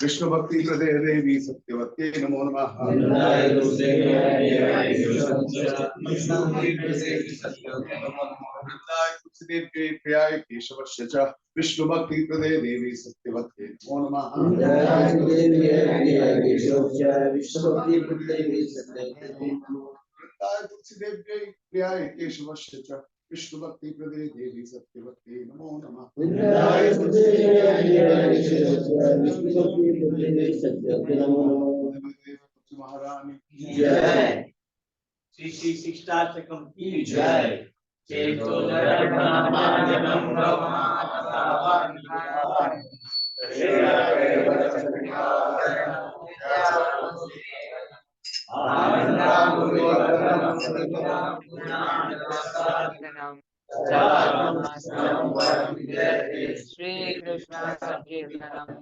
विष्णु भक्ति प्रदे देवी सत्यवत्ये नमो नमः। प्रियाय केशवस्य च विष्णु भक्ति प्रदे देवी सत्यवत्ये नमो नमः। प्रियाय केशवस्य च विष्णु भक्ति प्रदे देवी सत्यवत्ये नमो नमः। महारानी जय। श्री श्री शिष्टाष्टकम की जय। श्री कृष्ण संकीर्तनम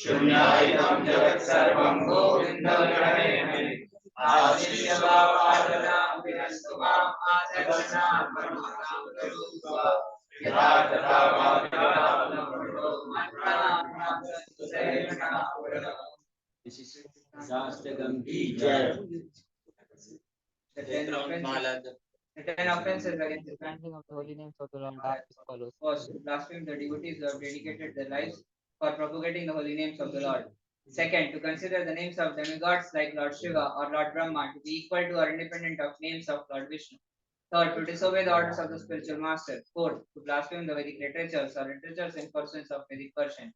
शून्यायितं जगत् सर्वं गोविन्दं प्रणेमि The 10 offenses against the chanting of the holy names of the Lord are as follows. First, to blaspheme the devotees who have dedicated their lives for propagating the holy names of the Lord. Second, to consider the names of demigods like Lord Shiva or Lord Brahma to be equal to or independent of names of Lord Vishnu. Third, to disobey the orders of the spiritual master. Fourth, to blaspheme the Vedic literatures or literatures in pursuance of Vedic Persian.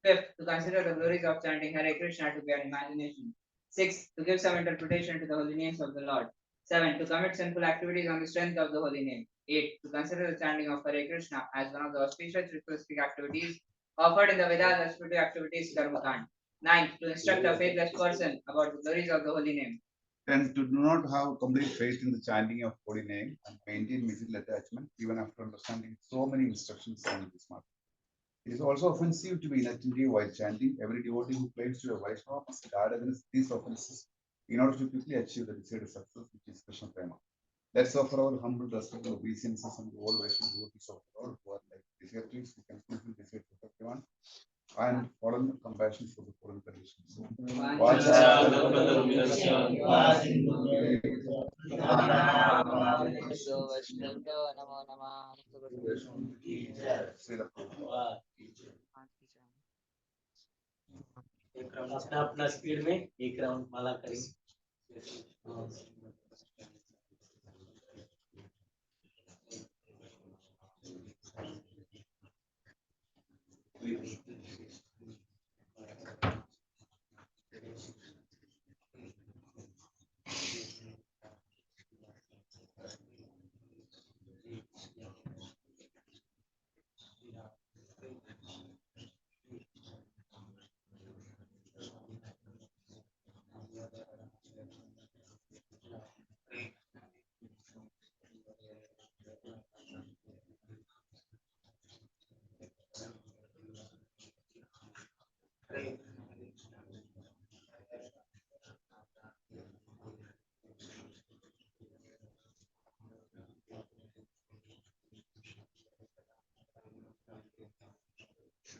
Fifth, to consider the glories of chanting Hare Krishna to be an imagination. Sixth, to give some interpretation to the holy names of the Lord. 7. To commit sinful activities on the strength of the holy name. 8. To consider the chanting of Hare Krishna as one of the auspicious ritualistic activities offered in the Vedas as spiritual activities Karmakand. 9. To instruct a faithless person about the glories of the holy name. 10. To do not have complete faith in the chanting of holy name and maintain mystical attachment even after understanding so many instructions on this matter. It is also offensive to be inattentive while chanting. Every devotee who claims to be a Vaishnava must guard against these offenses in order to quickly achieve the desired success, which is Krishna Prema. Let's offer our humble respect and obeisances and all Vaishnava devotees of the Lord who are like deserters who can fulfill the desire of everyone and follow compassion for the foreign conditions. अपना अपना speed में एक round माला करेंगे।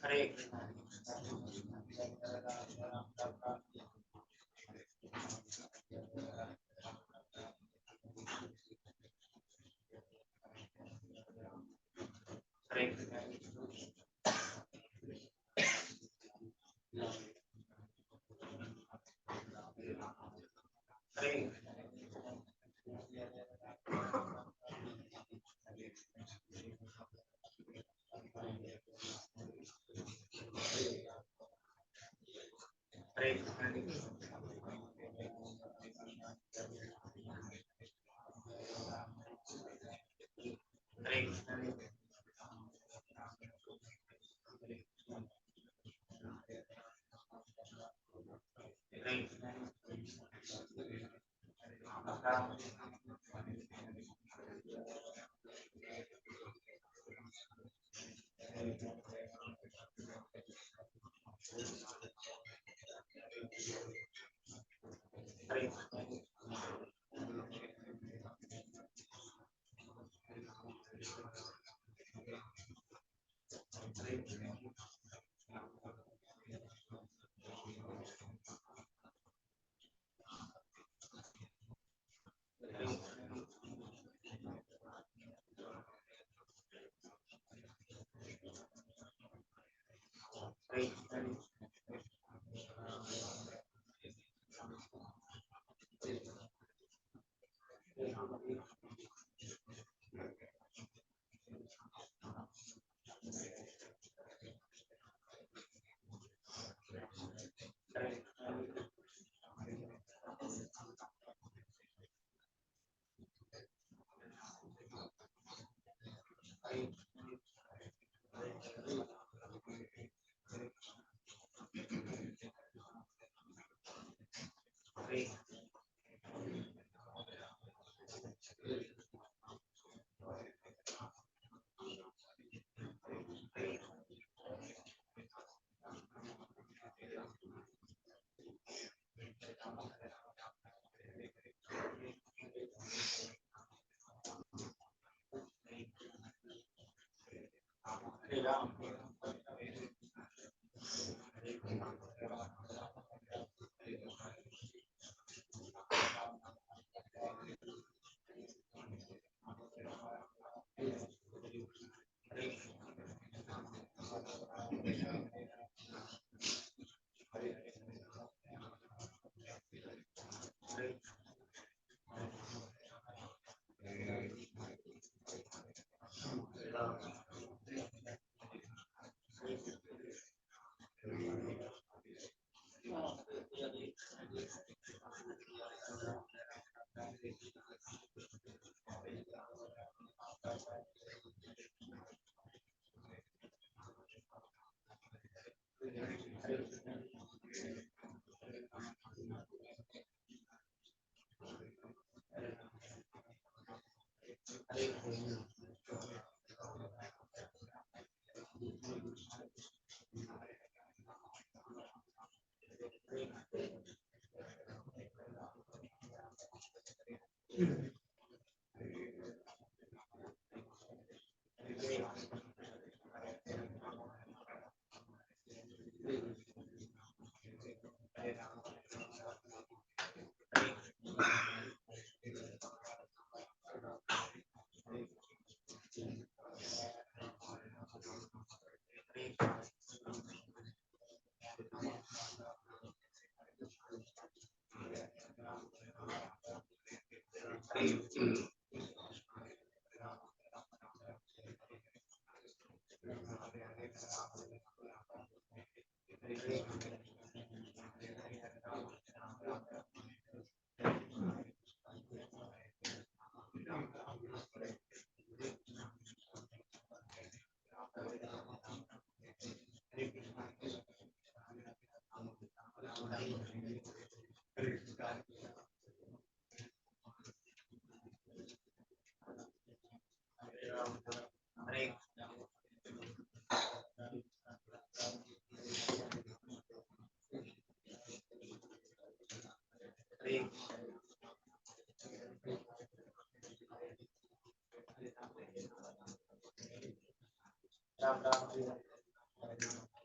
Hare Krishna. Hare Krishna. Hare Hare Krishna. Hare Krishna. Hare Hare Ram. Hare Hare Ram Ram.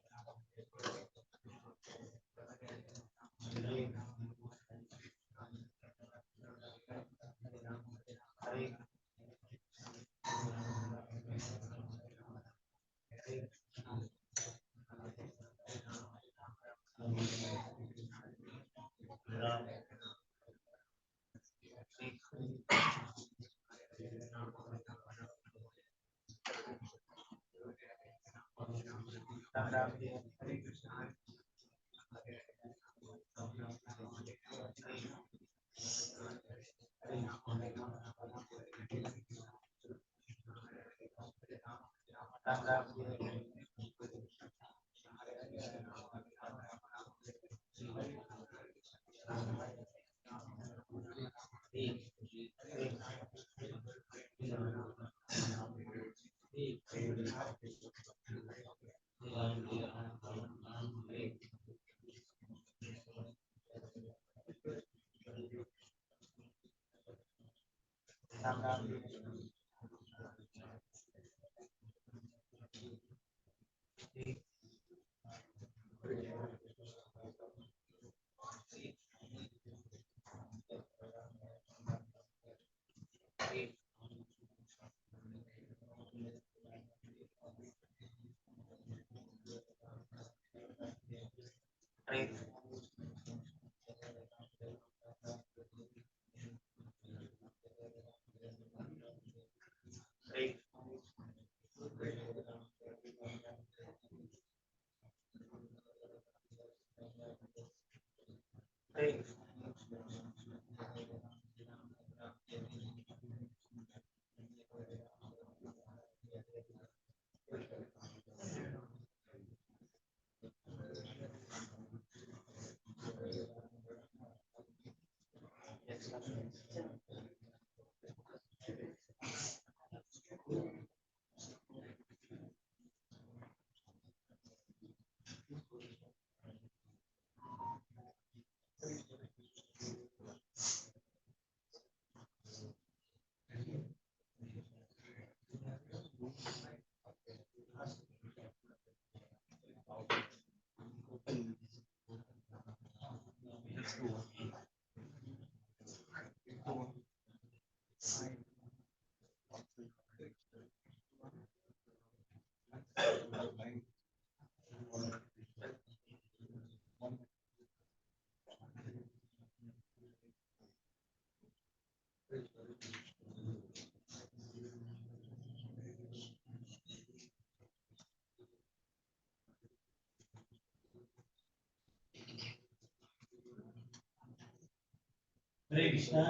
हरे कृष्णा।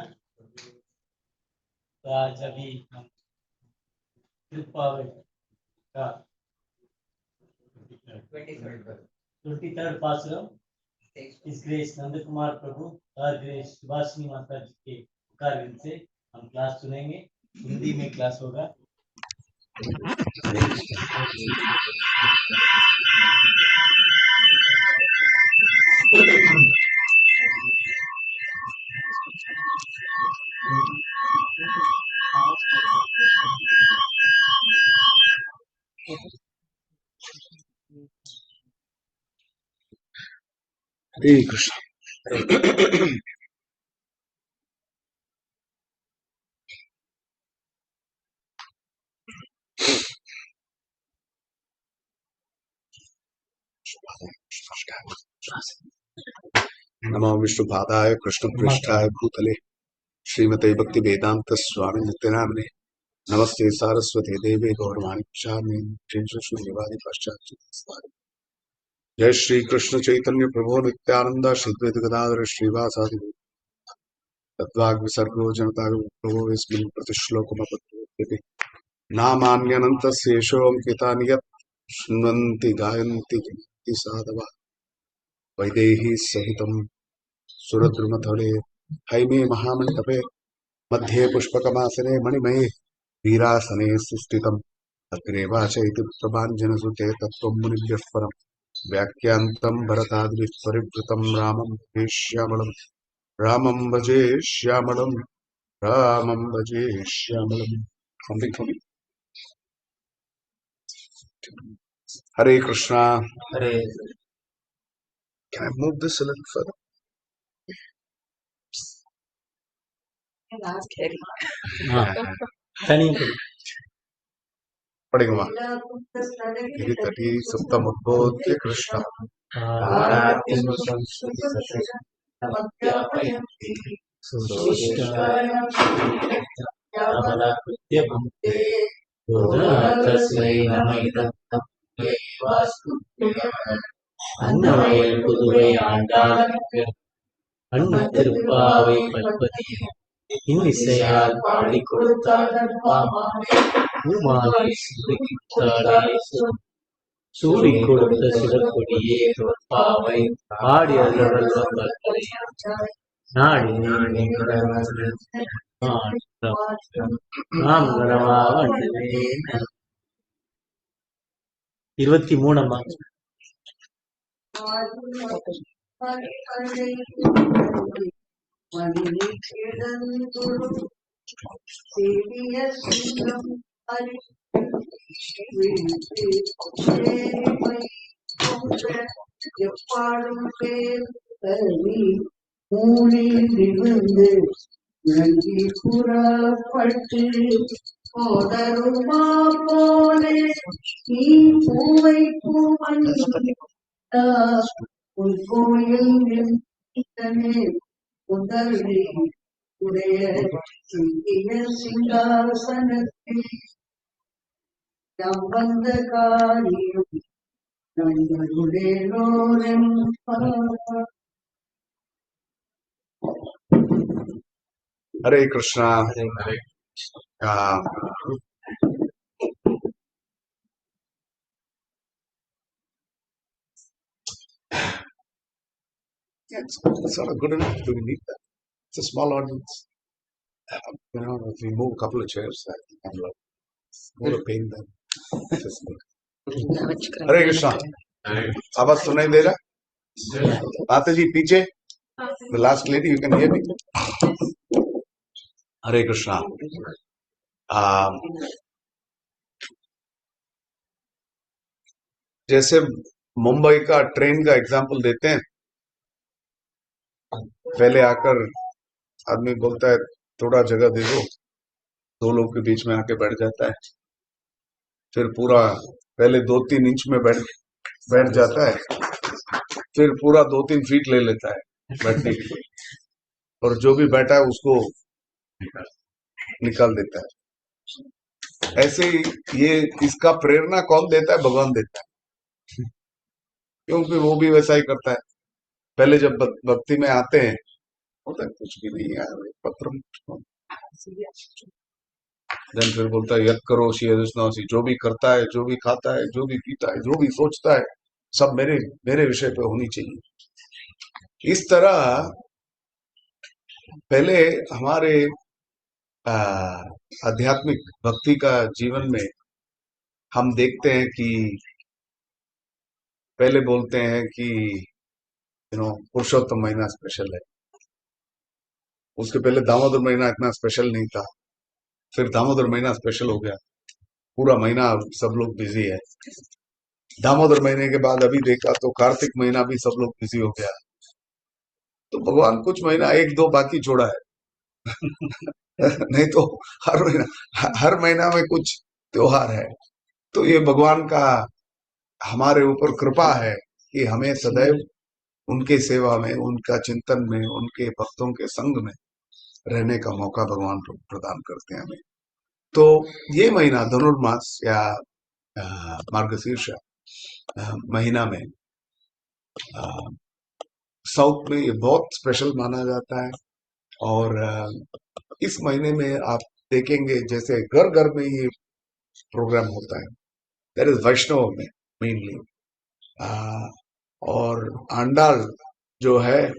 तो आज अभी हम का 23rd पासुरम इस ग्रेस नंद कुमार प्रभु और ग्रेस सुभाषिनी माता जी के कार्य से हम क्लास सुनेंगे। हिंदी में क्लास होगा। हरे कृष्ण। नमो विष्णुपादाय कृष्णपृष्ठाय भूतले श्रीमते भक्ति वेदांत स्वामी नित्यानंद नमस्ते सारस्वती देवी गौरवाणी प्रचारिणे कृष्ण निवादि पश्चात। जय श्री कृष्ण चैतन्य प्रभु नित्यानंद श्री द्वैत गदाधर श्रीवासादि तद्वाग विसर्गो जनता प्रभु इसमें प्रतिश्लोकमपद्यते नामान्यनन्तस्येषो अंकितानि यत् शृण्वन्ति गायन्ति गिनन्ति साधवः वैदेही सहितं सुरद्रुमतले हैमे महामण्डपे मध्ये पुष्पकमासने मणिमये वीरासने सुस्थितम् अग्रे वाचयति प्रभाञ्जनसुते तत्त्वं मुनिभ्यः परम् व्याख्यान्तं भरताद्रिः परिवृतं रामं भजे श्यामलं रामं भजे श्यामलं। Hare Krishna. Hare Can I move this a little further? पढ़ेगा गिरितटी सप्तमोद्बोध्य कृष्ण அன்னமயல் புதுவை ஆண்டாளுக்கு அண்ணு திருப்பாவை பல்பதியை இன்னிசையால் பாடி கொடுத்தாள் பூமாலை சூடி கொடுத்த சிறப்புடியே பாவை ஆடி அருள் நாடி நாடி நாம் கனவாக 23 எப்பாடும் பேர் தனி மூலிருந்து நன்றி புறப்பட்டு போதருமா போலே நீ பூவை பூவண்டா உன் கோயில் நின்றனே உதவி உடைய சிங்கிய சிங்காசனத்தில் நாம் வந்த காரியம் நண்பருடேனோரென் Hare Krishna. It's sort of good enough. Do we need that? It's a small audience. You know, if we move a couple of chairs, I think I'm like more a pain than physical. Hare Krishna. आवाज सुनाई दे रहा? माता जी पीछे. The last lady, you can hear me. Hare Krishna. जैसे मुंबई का train का example देते हैं, पहले आकर आदमी बोलता है थोड़ा जगह दे दो, 2 लोग के बीच में आके बैठ जाता है, फिर पूरा पहले 2-3 इंच में बैठ जाता है, फिर पूरा 2-3 फीट ले लेता है बैठने के लिए, और जो भी बैठा है उसको निकाल देता है। ऐसे ही ये इसका प्रेरणा कौन देता है? भगवान देता है, क्योंकि वो भी वैसा ही करता है। पहले जब भक्ति में आते हैं होता है कुछ भी नहीं यार, पत्र देन फिर बोलता है यक करो शी, जो भी करता है, जो भी खाता है, जो भी पीता है, जो भी सोचता है, सब मेरे विषय पे होनी चाहिए। इस तरह पहले हमारे आध्यात्मिक भक्ति का जीवन में हम देखते हैं कि पहले बोलते हैं कि पुरुषोत्तम महीना स्पेशल है, उसके पहले दामोदर महीना इतना स्पेशल नहीं था, फिर दामोदर महीना स्पेशल हो गया, पूरा महीना सब लोग बिजी है। दामोदर महीने के बाद अभी देखा तो कार्तिक महीना भी सब लोग बिजी हो गया। तो भगवान कुछ महीना 1-2 बाकी छोड़ा है नहीं तो हर महीना में कुछ त्योहार है। तो ये भगवान का हमारे ऊपर कृपा है कि हमें सदैव उनके सेवा में, उनका चिंतन में, उनके भक्तों के संग में रहने का मौका भगवान प्रदान करते हैं हमें। तो ये महीना धनुर्मास या मार्गशीर्ष महीना में साउथ में ये बहुत स्पेशल माना जाता है। और इस महीने में आप देखेंगे जैसे घर घर में ये प्रोग्राम होता है, दैट इज वैष्णव में मेनली। और आंडाल जो है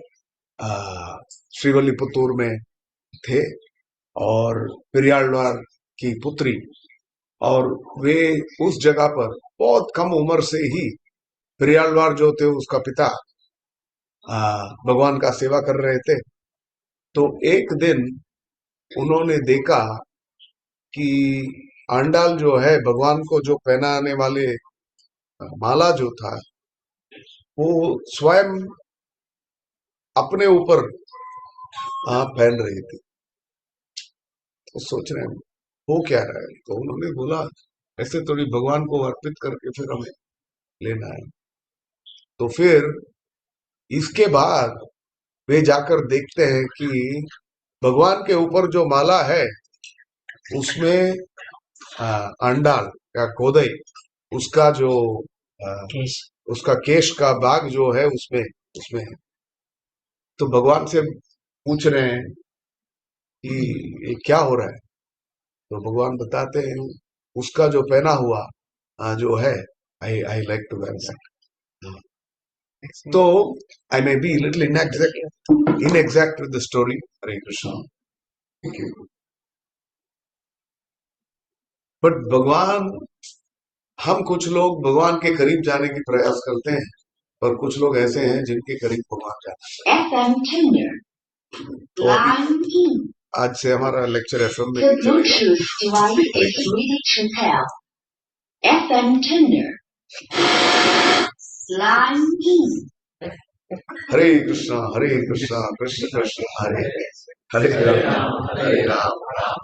श्रीवल्लीपुतूर में थे और पेरियाल्वार की पुत्री, और वे उस जगह पर बहुत कम उम्र से ही पेरियाल्वार जो थे उसका पिता भगवान का सेवा कर रहे थे। तो एक दिन उन्होंने देखा कि आंडाल जो है भगवान को जो पहनाने वाले माला जो था वो स्वयं अपने ऊपर पहन रही थी। तो सोच रहे हैं वो क्या रहा है, तो उन्होंने बोला ऐसे थोड़ी भगवान को अर्पित करके फिर हमें लेना है। तो फिर इसके बाद वे जाकर देखते हैं कि भगवान के ऊपर जो माला है उसमें आंडाल या कोदई उसका जो केश उसका केश का बाग जो है उसमें उसमें है। तो भगवान से पूछ रहे हैं कि ये क्या हो रहा है। तो भगवान बताते हैं उसका जो पहना हुआ जो है, I I like to wear. तो I may be little inexact with the story. Hare Krishna. Thank you. But भगवान, हम कुछ लोग भगवान के करीब जाने की प्रयास करते हैं, पर कुछ लोग ऐसे हैं जिनके करीब भगवान जाना FM tuner. तो अभी Line E. आज से हमारा लेक्चर एफएम में The भी चलेगा। Bluetooth device is ready to pair. FM tuner. Line E. हरे कृष्णा कृष्ण कृष्ण हरे हरे हरे राम राम।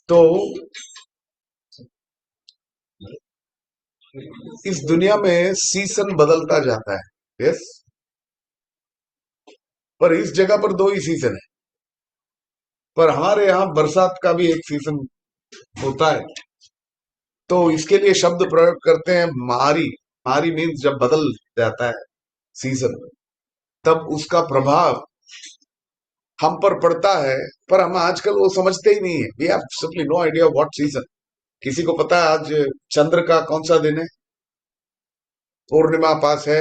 तो इस दुनिया में सीजन बदलता जाता है। यस, पर इस जगह पर दो ही सीजन है। पर हमारे यहाँ बरसात का भी एक सीजन होता है। तो इसके लिए शब्द प्रयोग करते हैं मारी। मारी मीन्स जब बदल जाता है सीजन, तब उसका प्रभाव हम पर पड़ता है। पर हम आजकल वो समझते ही नहीं है। We have simply no idea what season. किसी को पता है आज चंद्र का कौन सा दिन है? पूर्णिमा पास है,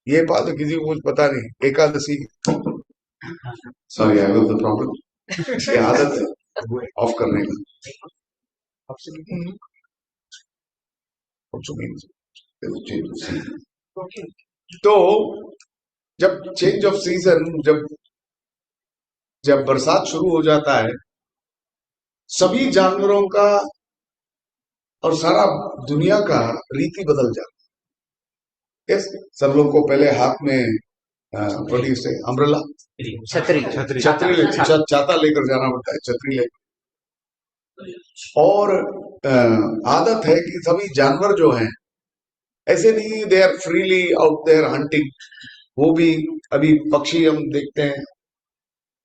ये बात तो किसी को कुछ पता नहीं। Ekadashi, sorry I have the problem, ये आदत है ऑफ करने का। तो जब चेंज ऑफ सीजन, जब बरसात शुरू हो जाता है, सभी जानवरों का और सारा दुनिया का रीति बदल जाता है। यस, सब लोग को पहले हाथ में से अम्ब्रेला छतरी छाता लेकर जाना पड़ता है, छतरी लेकर। और आदत है कि सभी जानवर जो हैं ऐसे नहीं, they are freely out there hunting. वो भी अभी पक्षी हम देखते हैं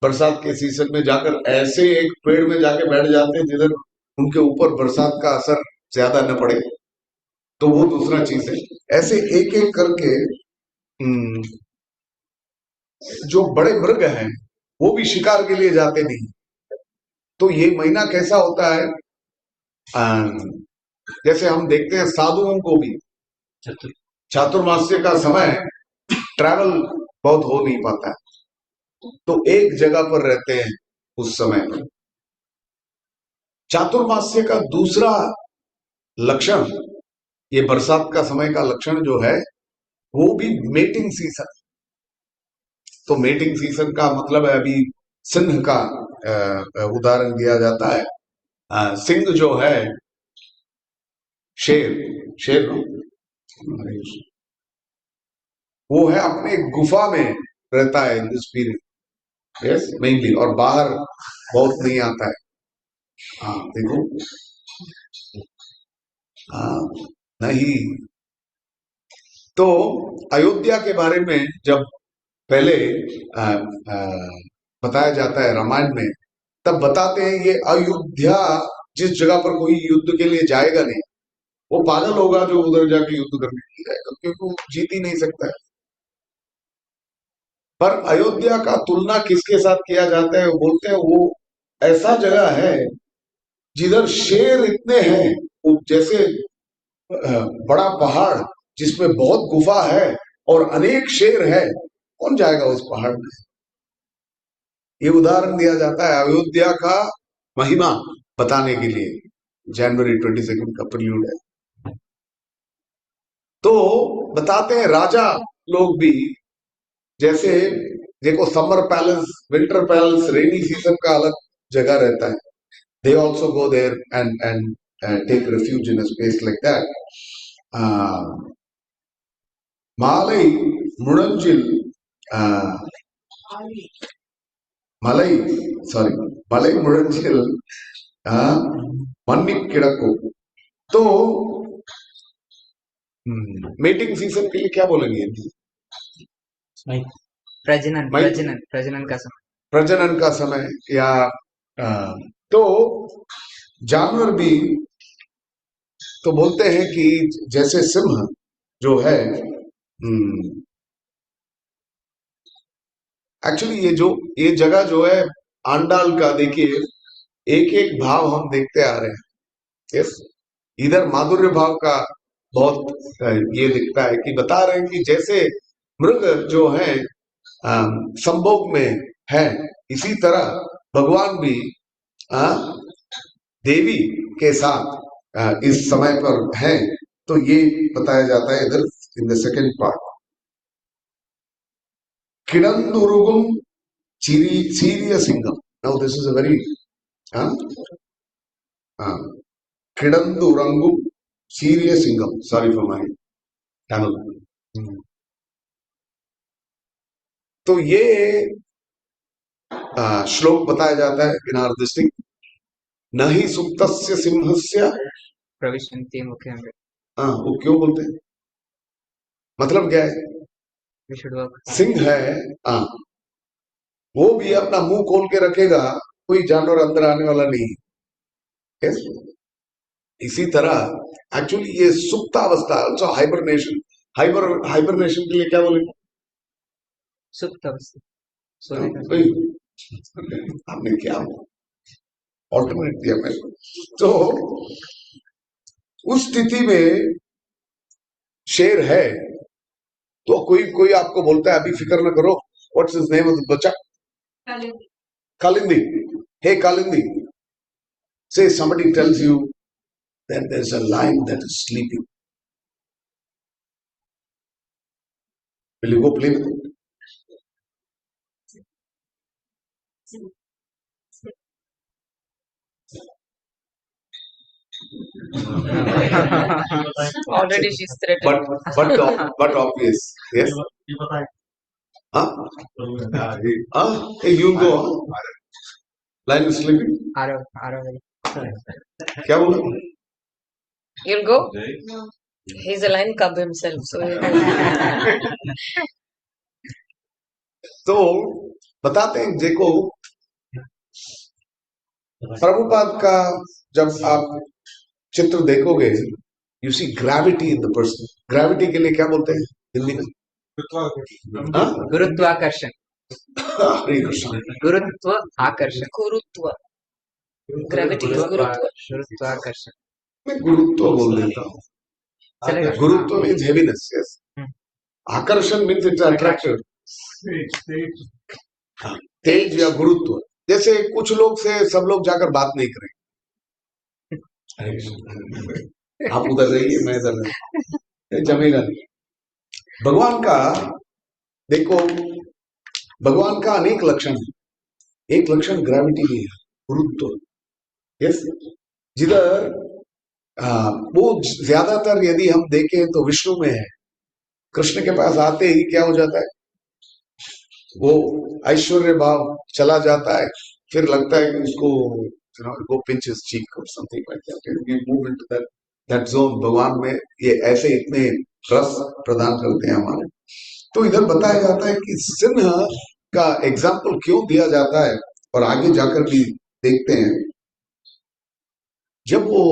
बरसात के सीजन में जाकर ऐसे एक पेड़ में जाके बैठ जाते हैं जिधर उनके ऊपर बरसात का असर ज्यादा न पड़े। तो वो दूसरा चीज है। ऐसे एक एक करके जो बड़े मृग हैं वो भी शिकार के लिए जाते नहीं। तो ये महीना कैसा होता है, जैसे हम देखते हैं साधुओं को भी चातुर्मास्य का समय ट्रैवल बहुत हो नहीं पाता है, तो एक जगह पर रहते हैं उस समय पर। चातुर्मास्य का दूसरा लक्षण, ये बरसात का समय का लक्षण जो है, वो भी मेटिंग सीजन। तो मेटिंग सीजन का मतलब है, अभी सिंह का उदाहरण दिया जाता है। सिंह जो है शेर वो है अपने गुफा में रहता है in this period, yes mainly, और बाहर बहुत नहीं आता है। हाँ देखो, हाँ नहीं। तो अयोध्या के बारे में जब पहले बताया जाता है रामायण में, तब बताते हैं ये अयोध्या जिस जगह पर कोई युद्ध के लिए जाएगा नहीं, वो पागल होगा जो उधर जाके युद्ध करने के लिए जाएगा, क्योंकि वो जीत ही नहीं सकता है। पर अयोध्या का तुलना किसके साथ किया जाता है? वो बोलते हैं वो ऐसा जगह है जिधर शेर इतने हैं, वो जैसे बड़ा पहाड़ जिसमें बहुत गुफा है और अनेक शेर है, कौन जाएगा उस पहाड़ में? ये उदाहरण दिया जाता है अयोध्या का महिमा बताने के लिए। जनवरी 22 का प्रील्यूड है। तो बताते हैं राजा लोग भी, जैसे देखो summer palace, winter palace, rainy season का अलग जगह रहता है। They also go there and take refuge in a space like that. मालई मुड़ंजिल मलई मुड़ंजिल मन्निक किड़को। तो मेटिंग सीजन के लिए क्या बोलेंगे हिंदी? प्रजनन का समय या तो जानवर भी तो बोलते हैं कि जैसे सिंह जो है, एक्चुअली ये जगह जो है आंडाल का, देखिए एक एक भाव हम देखते आ रहे हैं। यस, इधर माधुर्य भाव का बहुत ये दिखता है कि बता रहे हैं कि जैसे मृग जो है संभोग में है, इसी तरह भगवान भी देवी के साथ इस समय पर है। तो ये बताया जाता है इधर इन द सेकेंड पार्ट। किडंदुरुगुम सीरिय सिंगम। Now this is a very किडंदुरंगुम सीरिय सिंगम। Sorry for my Tamil. तो ये श्लोक बताया जाता है इन आवर डिस्ट्रिक्ट। न ही सुप्तस्य सिंहस्य प्रविशन्ति मुखे में। वो क्यों बोलते हैं, मतलब क्या है? सिंह है, वो भी अपना मुंह खोल के रखेगा, कोई जानवर अंदर आने वाला नहीं है। इसी तरह एक्चुअली ये सुप्तावस्था, ऑल्सो हाइबरनेशन। हाइबरनेशन के लिए क्या बोलेंगे? सुप्तावस्था। आपने क्या ऑल्टरनेट दिया मेरे को। तो उस स्थिति में शेर है, तो कोई आपको बोलता है अभी फिक्र न करो, what's his name of the बच्चा? कालिंदी। हे Kalindi, say somebody tells you that there's a lion that is sleeping, will you go play with it? Already she's threatened. But obvious, yes. Huh? Hey, you go. Lion is sleeping. क्या बोला? You'll go? He's a lion cub himself, so तो बताते हैं, देखो प्रभुपाद का जब आप चित्र देखोगे, you see gravity in the person. Gravity के लिए क्या बोलते हैं हिंदी में? गुरुत्वाकर्षण। हरे कृष्ण। गुरुत्व आकर्षण। Gurutva. Gravity is Gurutva. गुरुत्वाकर्षण। मैं गुरुत्व बोल देता हूँ। चलेगा। गुरुत्व मीन्स हेवीनेस, यस। आकर्षण मीन्स इट्स अट्रैक्शन। तेज या गुरुत्व। जैसे कुछ लोग से सब लोग जाकर बात नहीं करें, आप उधर रहिए, मैं इधर रही, जमेगा नहीं। भगवान का देखो, भगवान का अनेक लक्षण है। एक लक्षण ग्रेविटी भी है, गुरुत्व। यस, जिधर वो ज्यादातर यदि हम देखें तो विष्णु में है। कृष्ण के पास आते ही क्या हो जाता है, वो ऐश्वर्य भाव चला जाता है, फिर लगता है कि उसको go pinch his cheek or something like that. We move into that zone. भगवान में ये ऐसे इतने रस प्रदान करते हैं हमारे। तो इधर बताया जाता है कि सिंह का एग्जाम्पल क्यों दिया जाता है, और आगे जाकर भी देखते हैं। जब वो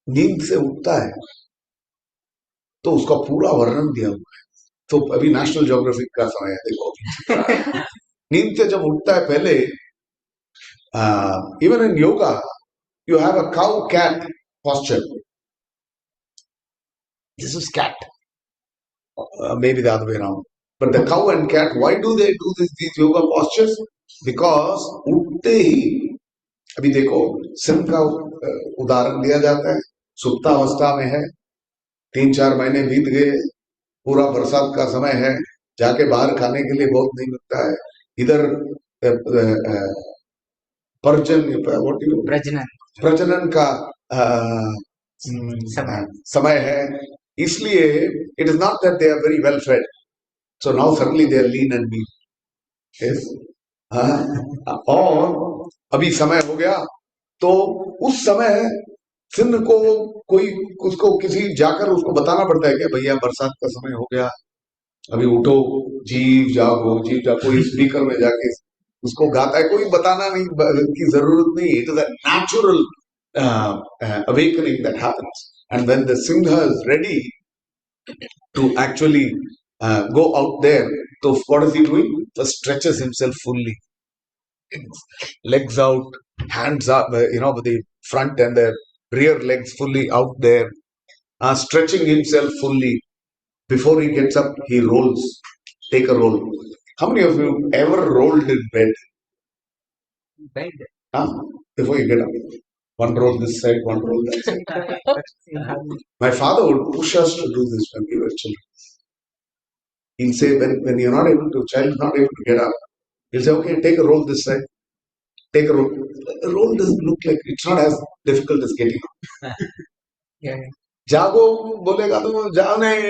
नींद से उठता है तो उसका पूरा वर्णन दिया हुआ है। तो अभी नेशनल ज्योग्राफिक का समय है, देखो नींद से जब उठता है, पहले even in yoga you have a cow cat posture. This is cat, maybe the other way around, but the cow and cat, why do they do these yoga postures? Because उठते ही, अभी देखो सिंह का उदाहरण दिया जाता है, सुप्तावस्था में है, 3-4 महीने बीत गए, पूरा बरसात का समय है, जाके बाहर खाने के लिए बहुत नहीं मिलता है, इधर प्रजनन का समय है, इसलिए it is not that they are very well fed, so now suddenly they are lean and mean. Yes, और अभी समय हो गया, तो उस समय सिंह को कोई उसको किसी जाकर उसको बताना पड़ता है कि भैया बरसात का समय हो गया, अभी उठो, जीव जागो, जीव जागो। कोई स्पीकर में जाके उसको गाता है, कोई बताना नहीं की जरूरत नहीं। It is a natural awakening that happens. And when the Singha is ready to actually go out there, so what is he doing? First stretches himself fully. Legs out, hands up, with the front and the rear legs fully out there, stretching himself fully. Before he gets up, he rolls. Take a roll. How many of you ever rolled in bed? Bed. Before you get up. One roll this side, one roll that side. My father would push us to do this when we were children. He'll say, when you're not able to, child is not able to get up, he'll say, okay, take a roll this side. Take a roll. A roll doesn't look like, it's not as difficult as getting up. Yeah. जागो बोलेगा तो जाओ नहीं,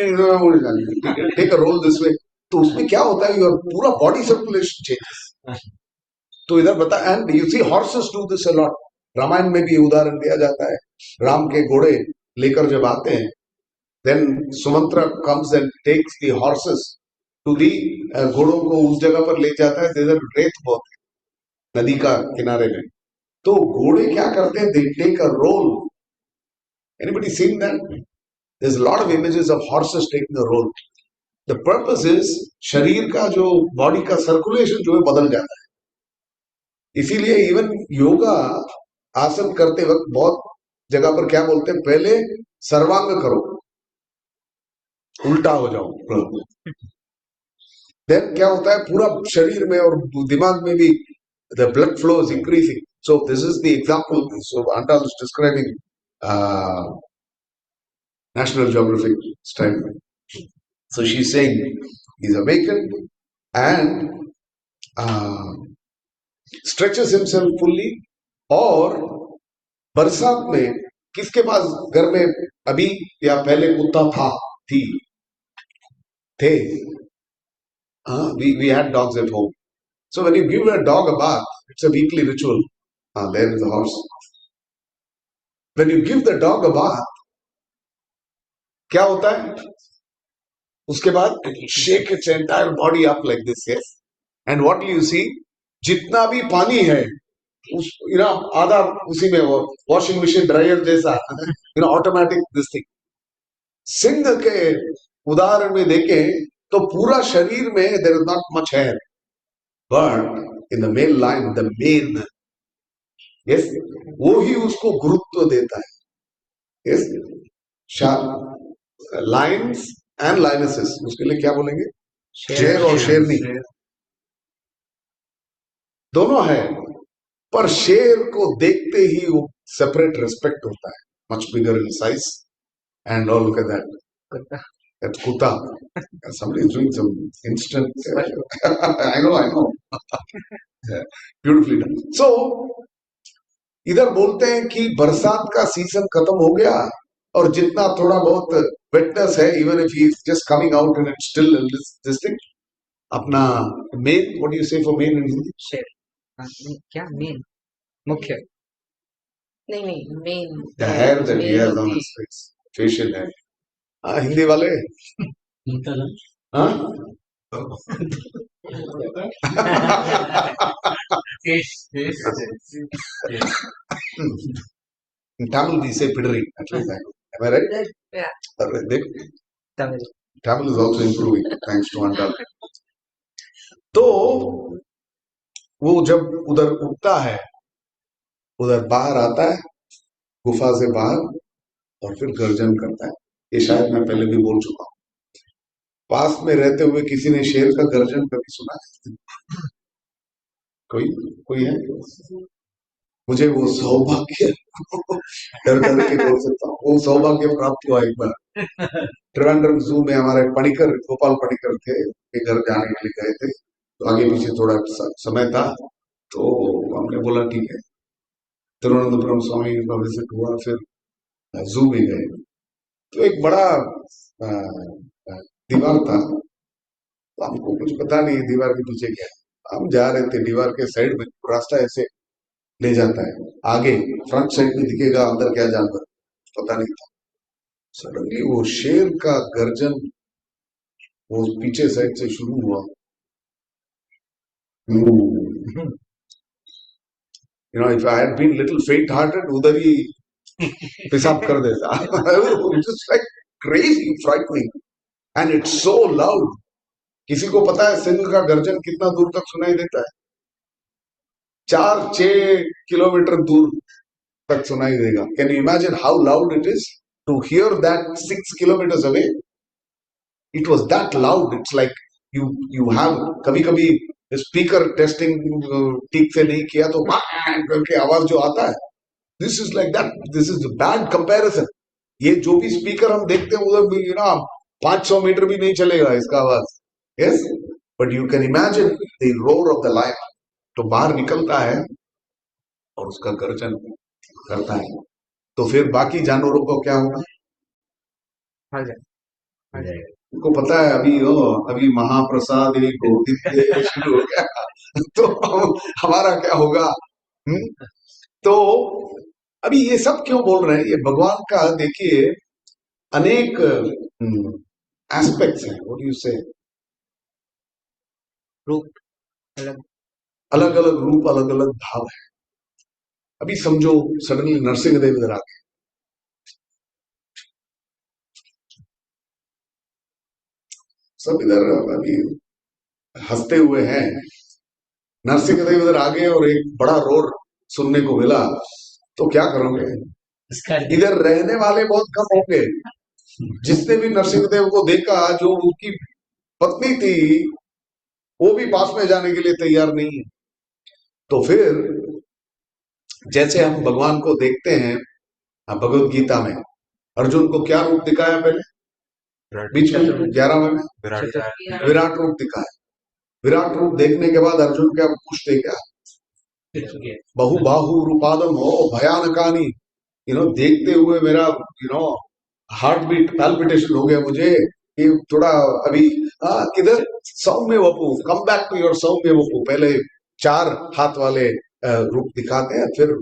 take a roll this way. तो उसमें क्या होता है, योर पूरा बॉडी सर्कुलेशन चेंजेस. तो इधर बता, and you see horses do this a lot. Ramayana में भी उदाहरण दिया जाता है. राम के घोड़े लेकर जब आते हैं, then Sumantra comes and takes the horses to the, घोड़ों को उस जगह पर ले जाता है जिधर रेत बहुत है, नदी का किनारे में. तो घोड़े क्या करते हैं, they take a roll. Anybody seen that? There's a lot of images of horses taking a roll. The purpose is शरीर का जो बॉडी का सर्कुलेशन जो है बदल जाता है. इसीलिए इवन योगा आसन करते वक्त बहुत जगह पर क्या बोलते हैं, पहले सर्वांग करो, उल्टा हो जाओ. देन क्या होता है, पूरा शरीर में और दिमाग में भी the blood flow is increasing. So this is the example. So Andal is describing National Geographic style. So she's saying he's awakened and stretches himself fully. और बरसात में किसके पास घर में अभी या पहले कुत्ता था, थी, थे? We had dogs at home. So when you give a dog a bath, it's a weekly ritual. There is a horse. When you give the dog a bath, क्या होता है? उसके बाद shake its entire body up like this, yes. And what do you see? जितना भी पानी है, उस आधा उसी में वो वॉशिंग मशीन ड्रायर जैसा, ऑटोमेटिक दिस थिंग. सिंह के उदाहरण में देखें तो पूरा शरीर में there is not much hair, but in the male lion, the mane, yes, वो ही उसको गुरुत्व देता है. Yes, लाइन्स एंड लाइनेसेस, उसके लिए क्या बोलेंगे? शेर और शेरनी दोनों है. पर शेर को देखते ही वो सेपरेट रिस्पेक्ट होता है, much bigger in size and all. Look at that, that कुत्ता. somebody is doing some instant I know beautifully done. So इधर बोलते हैं कि बरसात का सीजन खत्म हो गया और जितना थोड़ा बहुत वेटनेस है, even if he is just coming out and it's still this thing, अपना mane, what do you say for mane in Hindi? शेर. क्या मेन? मुख्य. नहीं mane. The hair that he has on his face, facial hair. Hindi वाले In Tamil we say pidari, at least I know. Am I right? Yeah. Tamil is also improving thanks to Andal. तो वो जब उधर उठता है, उधर बाहर आता है गुफा से बाहर और फिर गर्जन करता है. ये शायद मैं पहले भी बोल चुका हूँ. पास में रहते हुए किसी ने शेर का गर्जन कभी सुना है? कोई है? मुझे वो सौभाग्य डर के बोल सकता हूँ, वो सौभाग्य प्राप्त हुआ एक बार. त्रिवेंद्रम जू में हमारे पणिकर, गोपाल पणिकर थे, के घर जाने के लिए गए थे. तो आगे पीछे थोड़ा समय था, तो हमने बोला ठीक है. तिरुवनंतपुरम स्वामी का विजिट हुआ, फिर जू में गए. तो एक बड़ा दीवार था, तो हमको कुछ पता नहीं दीवार के पीछे क्या. हम जा रहे थे, दीवार के साइड में रास्ता ऐसे ले जाता है, आगे फ्रंट साइड में दिखेगा अंदर क्या जानवर, पता नहीं था. सडनली वो शेर का गर्जन वो पीछे साइड से शुरू हुआ. If I had been little faint hearted, उधर ही पेशाब कर देता. Just like crazy, frightening, and it's so loud. किसी को पता है सिंह का गर्जन कितना दूर तक सुनाई देता है? 4-6 किलोमीटर दूर तक सुनाई देगा. Can you imagine how loud it is to hear that 6 kilometers away? It was that loud. It's like you have कभी कभी स्पीकर टेस्टिंग ठीक से नहीं किया तो bang करके आवाज जो आता है. This is like that. This is a bad comparison. ये जो भी स्पीकर हम देखते हैं उधर भी 500 मीटर भी नहीं चलेगा इसका आवाज. Yes, but you can imagine the roar of the lion. तो बाहर निकलता है और उसका गर्जन करता है. तो फिर बाकी जानवरों को क्या होगा? उनको पता है अभी महाप्रसाद गोविंदे शुरू हो गया तो हमारा क्या होगा? तो अभी ये सब क्यों बोल रहे हैं? ये भगवान का देखिए अनेक एस्पेक्ट्स हैं. व्हाट डू यू से? रूप अलग अलग अलग रूप, अलग अलग भाव है. अभी समझो सडनली नरसिंह देव इधर आ गए. सब इधर अभी हंसते हुए हैं. नरसिंह देव इधर आ गए और एक बड़ा रोर सुनने को मिला तो क्या करोगे? इधर रहने वाले बहुत कम होंगे. जिसने भी नरसिंह देव को देखा, जो उनकी पत्नी थी वो भी पास में जाने के लिए तैयार नहीं है. तो फिर जैसे हम भगवान को देखते हैं भगवत गीता में, अर्जुन को क्या रूप दिखाया पहले? बीच में 11वें में विराट रूप दिखाया. विराट रूप देखने के बाद अर्जुन क्या पूछते क्या? बहुबाहु रूपादम हो भयानकानी. देखते हुए मेरा हार्ट बीट पैल्पिटेशन हो गया मुझे. ये थोड़ा अभी किधर सौम्य Vapu, come back to your सौम्य वपु. पहले 4 हाथ वाले रूप दिखाते हैं, फिर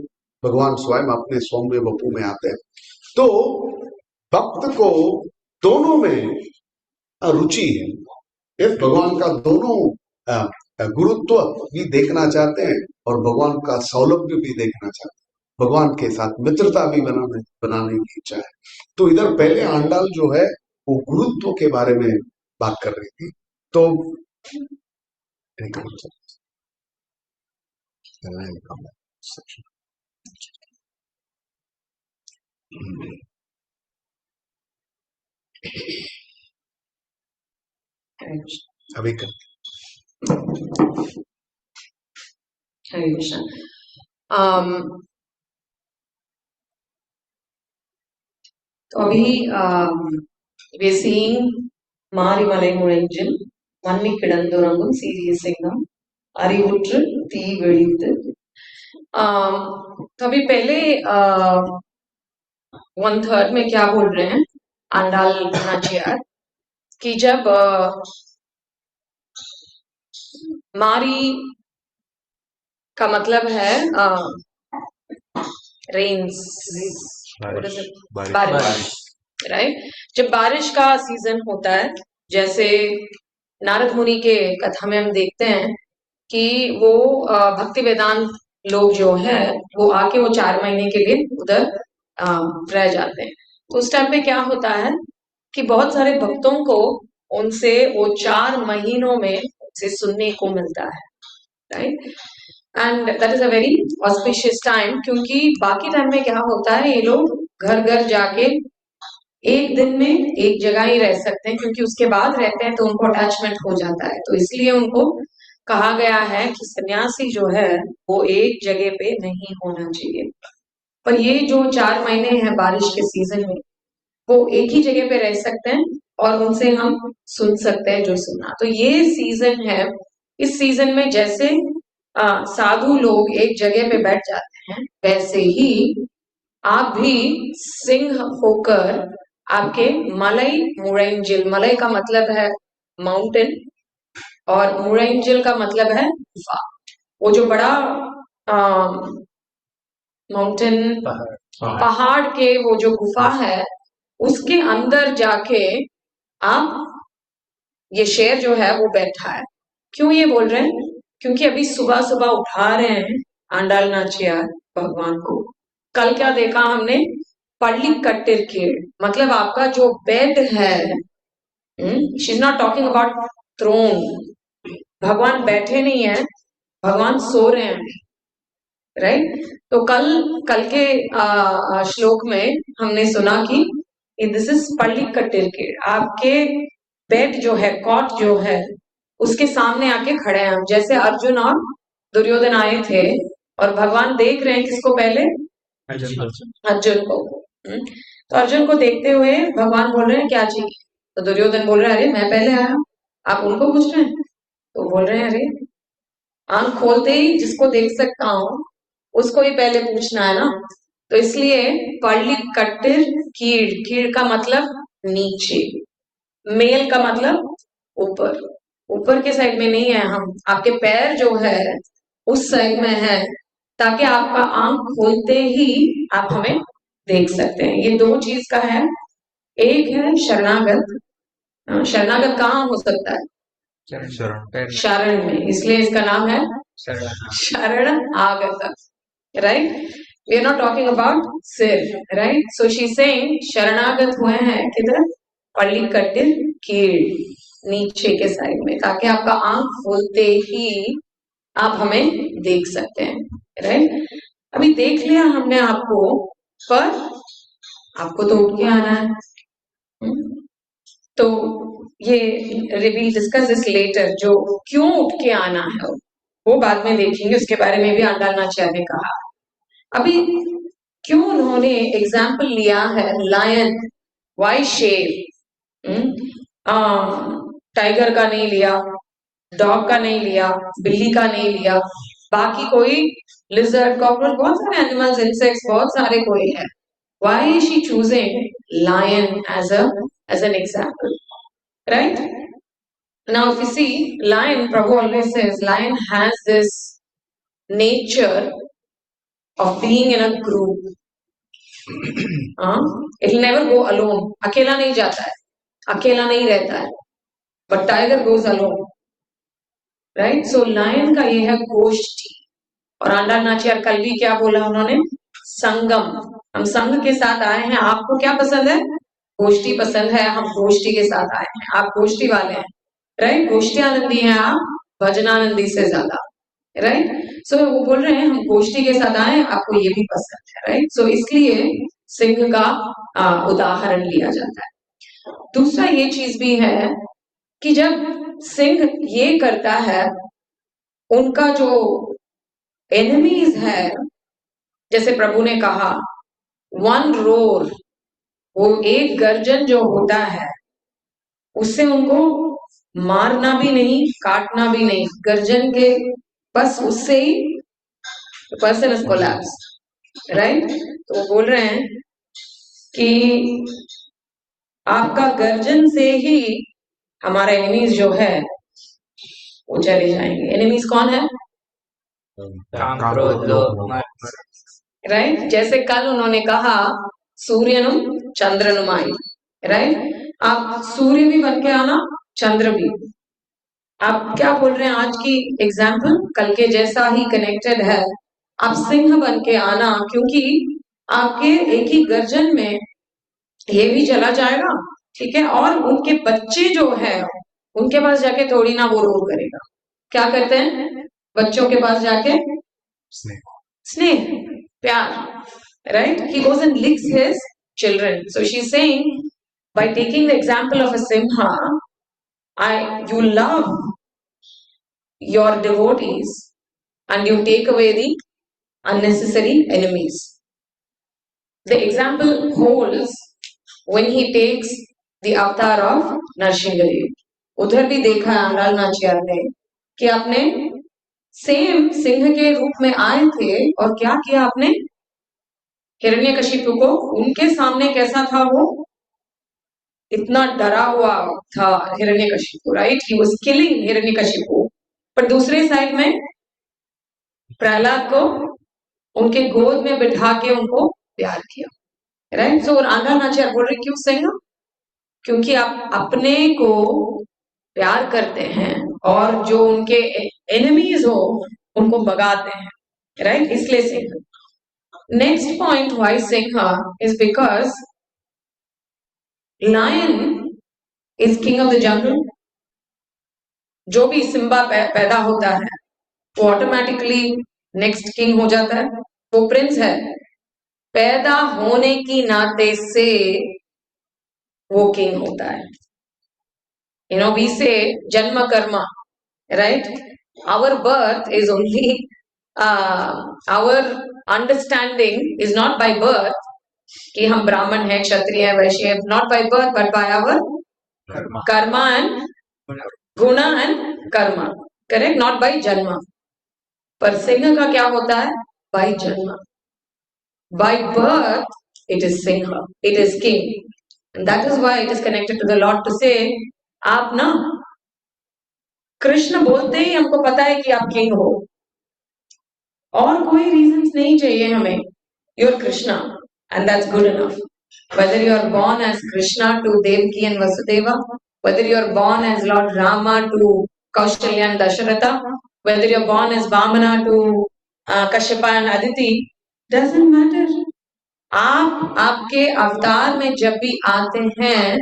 भगवान स्वयं अपने सौम्य वपु में आते हैं. तो भक्त को दोनों में रुचि है. इस भगवान का दोनों गुरुत्व भी देखना चाहते हैं और भगवान का सौलभ्य भी देखना चाहते हैं. भगवान के साथ मित्रता भी बनाने की इच्छा है. तो इधर पहले आंडाल जो है वो गुरुत्व के बारे में बात कर रही थी. तो अभी कर Hare Krishna. तो अभी we are seeing மாரிமலை முழஞ்சில் மன்னி கிடந்துறங்கும் சீரிய சிங்கம் அறிவுற்று தீ வெடித்து. तो अभी पहले 1/3 में क्या बोल रहे हैं आंडाल नाचियार कि जब मारी का मतलब है रेन्स, बारिश, राइट. जब बारिश का सीजन होता है, जैसे नारद मुनि के कथा में हम देखते हैं कि वो भक्ति वेदांत लोग जो है वो आके वो 4 महीने के लिए उधर रह जाते हैं. तो उस टाइम पे क्या होता है कि बहुत सारे भक्तों को उनसे वो 4 महीनों में उनसे सुनने को मिलता है, right. And that is a very auspicious time, क्योंकि बाकी टाइम में क्या होता है, ये लोग घर घर जाके एक दिन में एक जगह ही रह सकते हैं, क्योंकि उसके बाद रहते हैं तो उनको अटैचमेंट हो जाता है. तो इसलिए उनको कहा गया है कि सन्यासी जो है वो एक जगह पे नहीं होना चाहिए. पर ये जो 4 महीने हैं बारिश के सीजन में, वो एक ही जगह पे रह सकते हैं और उनसे हम सुन सकते हैं जो सुनना. तो ये सीजन है. इस सीजन में जैसे साधु लोग एक जगह पे बैठ जाते हैं, वैसे ही आप भी सिंह होकर आपके मलई मुरैंजिल, मलई का मतलब है माउंटेन और मुरैंजिल का मतलब है गुफा. वो जो बड़ा माउंटेन पहाड़ के वो जो गुफा है उसके अंदर जाके आप ये शेर जो है वो बैठा है. क्यों ये बोल रहे हैं? क्योंकि अभी सुबह सुबह उठा रहे हैं आंडाल नाचियार भगवान को. कल क्या देखा हमने पल्ली कट्टिर कीड़ मतलब आपका जो बेड है, she is not talking about throne. भगवान बैठे नहीं है, भगवान सो रहे हैं, राइट। तो कल के श्लोक में हमने सुना कि दिस इज पल्ली कट्टिर कीड़, आपके बेड जो है, कॉट जो है, उसके सामने आके खड़े हैं। जैसे अर्जुन और दुर्योधन आए थे और भगवान देख रहे हैं किसको पहले, अर्जुन को। तो अर्जुन को देखते हुए भगवान बोल रहे हैं क्या चाहिए, तो दुर्योधन बोल रहे हैं अरे मैं पहले आया, आप उनको पूछ रहे हैं। तो बोल रहे हैं अरे आंख खोलते ही जिसको देख सकता हूँ उसको ही पहले पूछना है ना। तो इसलिए पल्ली कट्टिर कीड़, कीड़ का मतलब नीचे, मेल का मतलब ऊपर, ऊपर के साइड में नहीं है, हम आपके पैर जो है उस साइड में है, ताकि आपका आंख खोलते ही आप हमें देख सकते हैं। ये दो चीज का है। एक है शरणागत, शरणागत कहाँ हो सकता है, शरण में, इसलिए इसका नाम है शरण आगत, right. We are not talking about सिर, राइट। सो शी सेइंग शरणागत हुए हैं किधर, पल्ली कट्टिर कीड़, नीचे के साइड में, ताकि आपका आंख खोलते ही आप हमें देख सकते हैं, राइट। अभी देख लिया हमने आपको, पर आपको तो उठ के आना है। तो ये रिवील डिस्कस दिस लेटर, जो क्यों उठ के आना है वो बाद में देखेंगे, उसके बारे में भी आंडालनाचार्य ने कहा। अभी क्यों उन्होंने एग्जाम्पल लिया है लायन, वाई शेर, टाइगर का नहीं लिया, डॉग का नहीं लिया, बिल्ली का नहीं लिया, बाकी कोई लिजर्ड, कॉकरोच, बहुत सारे एनिमल्स, इंसेक्ट्स, बहुत सारे कोई है। Why is she choosing lion as an example, right? Now, if you see, lion, Prabhu always says, lion has this nature of being in a group. It will never go alone. अकेला नहीं जाता है, अकेला नहीं रहता है, but tiger goes alone, right? So lion का ये है गोष्ठी, और आंडालनाचार्य कल भी क्या बोला उन्होंने, संगम, हम संघ के साथ आए हैं। आपको क्या पसंद है, गोष्ठी पसंद है, हम गोष्ठी के साथ आए हैं, आप गोष्ठी वाले हैं, राइट। गोष्ठी आनंदी हैं आप, भजनानंदी से ज्यादा, राइट। सो वो बोल रहे हैं हम गोष्ठी के साथ आए, आपको ये भी पसंद है, राइट। सो इसलिए सिंह का उदाहरण लिया जाता है। दूसरा ये चीज भी है कि जब सिंह ये करता है, उनका जो एनिमीज है, जैसे प्रभु ने कहा वन रोर, वो एक गर्जन जो होता है उससे उनको मारना भी नहीं, काटना भी नहीं, गर्जन के बस उससे ही पर्सन इज कोलैप्स, राइट। तो वो बोल रहे हैं कि आपका गर्जन से ही हमारा एनिमीज जो है वो चले जाएंगे। एनिमीज कौन है, राइट। जैसे कल उन्होंने कहा सूर्यनुम चंद्रनुमाई, राइट। आप सूर्य भी बन के आना, चंद्र भी। आप क्या बोल रहे हैं, आज की एग्जाम्पल कल के जैसा ही कनेक्टेड है। आप सिंह बन के आना, क्योंकि आपके एक ही गर्जन में ये भी चला जाएगा, ठीक है। और उनके बच्चे जो है उनके पास जाके थोड़ी ना वो रोल करेगा, क्या करते हैं बच्चों के पास जाके, स्नेह, प्यार, right? He goes and licks his children. So she's saying, by taking the example of a simha, you love your devotees and you take away the unnecessary enemies. The example holds when he takes the avatar of Narsingadev. उधर भी देखा है आंडालनाचार्य ने कि आपने same Singh के रूप में आए थे और क्या किया आपने, हिरण्यकशिपु को, उनके सामने कैसा था वो, इतना डरा हुआ था Hiranyakashipu, right. He was killing Hiranyakashipu, पर दूसरे साइड में प्रहलाद को उनके गोद में बिठा के उनको प्यार किया, राइट। सो आंडालनाचार्य बोल रहे क्यों सिंह, क्योंकि आप अपने को प्यार करते हैं और जो उनके एनिमीज हो उनको भगाते हैं, राइट, इसलिए Singh. next point why Singha is because lion is king of the jungle. जो भी सिम्बा पैदा होता है वो ऑटोमेटिकली नेक्स्ट किंग हो जाता है, वो प्रिंस है। पैदा होने की नाते से वो किंग होता है। You know, we say janma karma, right? Our birth is only our understanding is not by birth कि हम ब्राह्मण हैं, क्षत्रिय हैं, वैश्य हैं, not by birth but by our karma and guna and karma, correct? Not by janma. पर सिंह का क्या होता है? By janma. By birth it is Singha, it is king, and that is why it is connected to the Lord to say आप ना कृष्ण बोलते ही हमको पता है कि आप किंग हो, और कोई रीजंस नहीं चाहिए हमें, you're Krishna and that's good enough. Whether you are born as Krishna to Devaki and Vasudeva, whether you are born as Lord Rama to Kaushalya and Dasharatha, whether you are born as Vamana to Kashyapa and Aditi, doesn't matter. आप आपके अवतार में जब भी आते हैं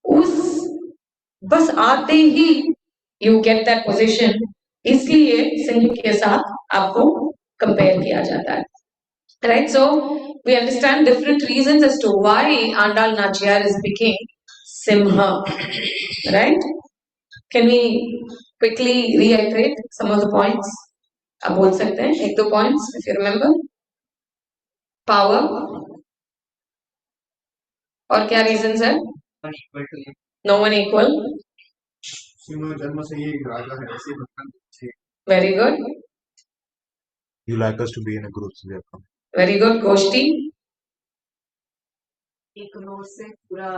उस बस आते ही यू गेट दैट पोजीशन, इसलिए सिंह के साथ आपको कंपेयर किया जाता है, right? So we understand different reasons as to why Andal Nachiyar is became सिंह, right? Can we quickly reiterate some of the points? आप बोल सकते हैं एक दो points if you remember. Power और क्या रीजंस है? Equal to you. No one equal, जन्म से ही राजा है, ऐसे ही very good, You like us to be in a group, so we have come. Very good. गोष्ठी, एक रोड से पूरा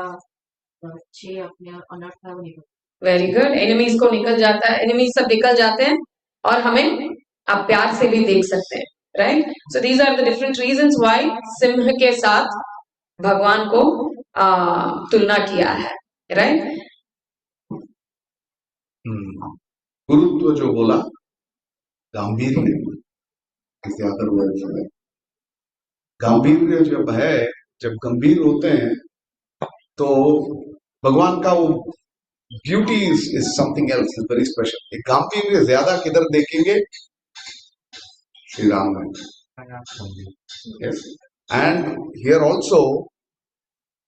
6 अपने अनर्थ है वो निकल। Very good. एनिमीज को निकल जाता है, एनिमीज सब निकल जाते हैं और हमें आप प्यार से भी देख सकते हैं, right? So these are the different reasons why सिंह के साथ भगवान को तुलना किया है, राइट? गुरुत्व जो बोला, गांधीर्य इसे अदर वर्ड है। गांधीर्य जब है, जब गंभीर होते हैं तो भगवान का वो beauty is something else, is very special. गांधीर्य ज्यादा किधर देखेंगे? श्री राम में। यस, एंड हियर ऑल्सो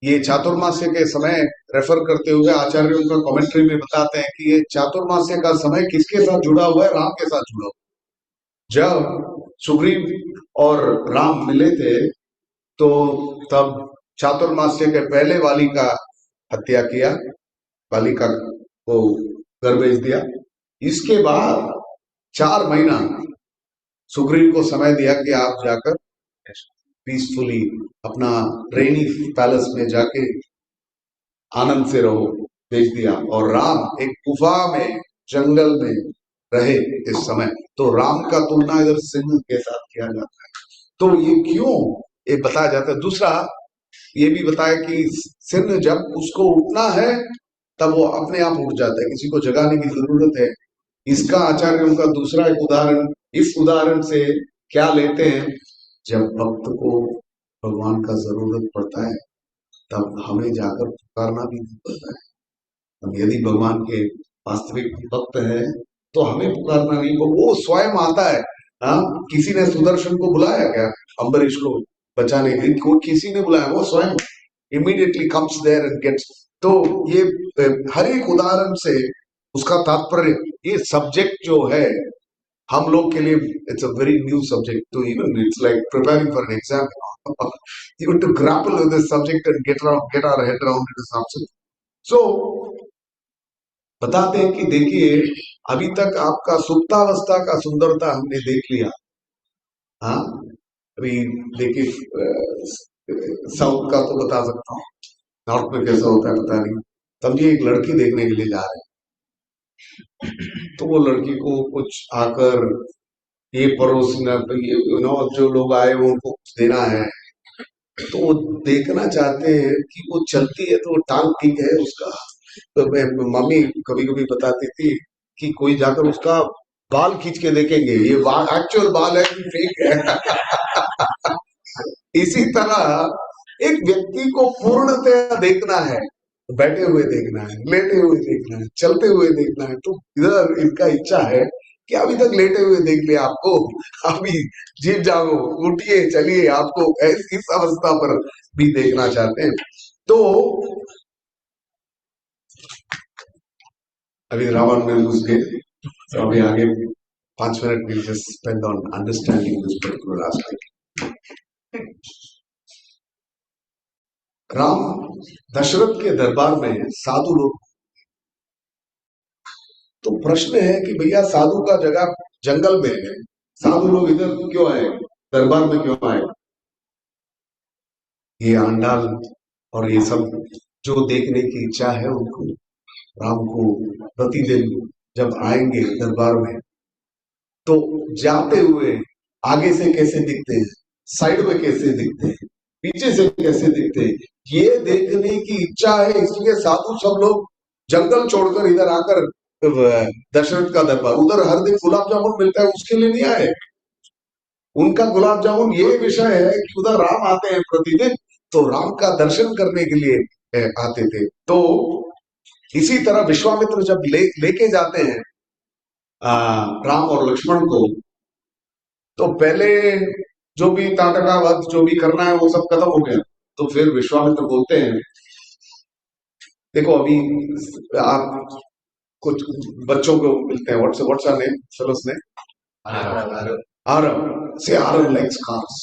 ये चातुर्मास्य के समय रेफर करते हुए आचार्य उनका कमेंट्री में बताते हैं कि ये चातुर्मास्य का समय किसके साथ जुड़ा हुआ है? राम के साथ जुड़ा हुआ। जब सुग्रीव और राम मिले थे तो तब चातुर्मास्य के पहले वाली का हत्या किया, वाली का को घर भेज दिया। इसके बाद 4 महीना सुग्रीव को समय दिया कि आप जाकर पीसफुली अपना रेनी पैलेस में जाके आनंद से रहो, भेज दिया। और राम एक गुफा में जंगल में रहे इस समय, तो राम का तुलना इधर सिंह के साथ किया जाता है। तो ये क्यों ये बताया जाता है? दूसरा ये भी बताया कि सिंह जब उसको उठना है तब वो अपने आप उठ जाता है, किसी को जगाने की जरूरत है। इसका आचार्य उनका दूसरा एक उदाहरण इस उदाहरण से क्या लेते हैं, जब भक्त को भगवान का जरूरत पड़ता है तब हमें जाकर पुकारना भी नहीं पड़ता है। हम यदि भगवान के वास्तविक भक्त हैं तो हमें पुकारना नहीं, वो स्वयं आता है। हाँ, किसी ने सुदर्शन को बुलाया क्या अम्बरीश को बचाने के लिए? कोई किसी ने बुलाया, वो स्वयं immediately comes there and gets. तो ये हर एक उदाहरण से उसका तात्पर्य, ये सब्जेक्ट जो है हम लोग के लिए it's a very new subject, तो even it's like preparing for an exam, you have to grapple with this subject and get our head around it is absolute. So बताते हैं कि देखिए अभी तक आपका सुप्तावस्था का सुंदरता हमने देख लिया। हाँ, अभी देखिए साउथ का तो बता सकता हूँ, नॉर्थ में कैसा होता है पता नहीं। समझिए एक लड़की देखने के लिए जा रहे हैं, तो वो लड़की को कुछ आकर ये परोसना, जो लोग आए वो उनको कुछ देना है, तो वो देखना चाहते हैं कि वो चलती है तो टांग ठीक है उसका। तो मम्मी कभी कभी बताती थी कि कोई जाकर उसका बाल खींच के देखेंगे, ये एक्चुअल बाल है कि फेक है। इसी तरह एक व्यक्ति को पूर्णतया देखना है, बैठे हुए देखना है, लेटे हुए देखना है, चलते हुए देखना है, तो इधर इनका इच्छा है कि अभी तक लेटे हुए देख लिया आपको, अभी जीव जागो, उठिए, चलिए, आपको इस अवस्था पर भी देखना चाहते हैं। तो अभी रावण में घुस गए, तो अभी आगे 5 minute we'll just spend on understanding this particular aspect. Ram Dasharath के दरबार में साधु लोग, तो प्रश्न है कि भैया साधु का जगह जंगल में है, साधु लोग इधर क्यों आए, दरबार में क्यों आए? ये आंडाल और ये सब जो देखने की इच्छा है उनको, राम को प्रतिदिन जब आएंगे दरबार में तो जाते हुए आगे से कैसे दिखते हैं, साइड में कैसे दिखते हैं, पीछे से कैसे दिखते हैं, ये देखने की इच्छा है। इसलिए साधु सब लोग जंगल छोड़कर इधर आकर दशरथ का दरबार, उधर हर दिन गुलाब जामुन मिलता है उसके लिए नहीं आए। उनका गुलाब जामुन ये विषय है कि उधर राम आते हैं प्रतिदिन, तो राम का दर्शन करने के लिए आते थे। तो इसी तरह विश्वामित्र जब लेके जाते हैं राम और लक्ष्मण को, तो पहले जो भी ताटकावध जो भी करना है वो सब खत्म हो गया। तो फिर विश्वामित्र बोलते हैं, देखो अभी आप कुछ बच्चों को मिलते हैं, व्हाट्स आवर नेम, चलो उसने आरव से, Aarav likes cars,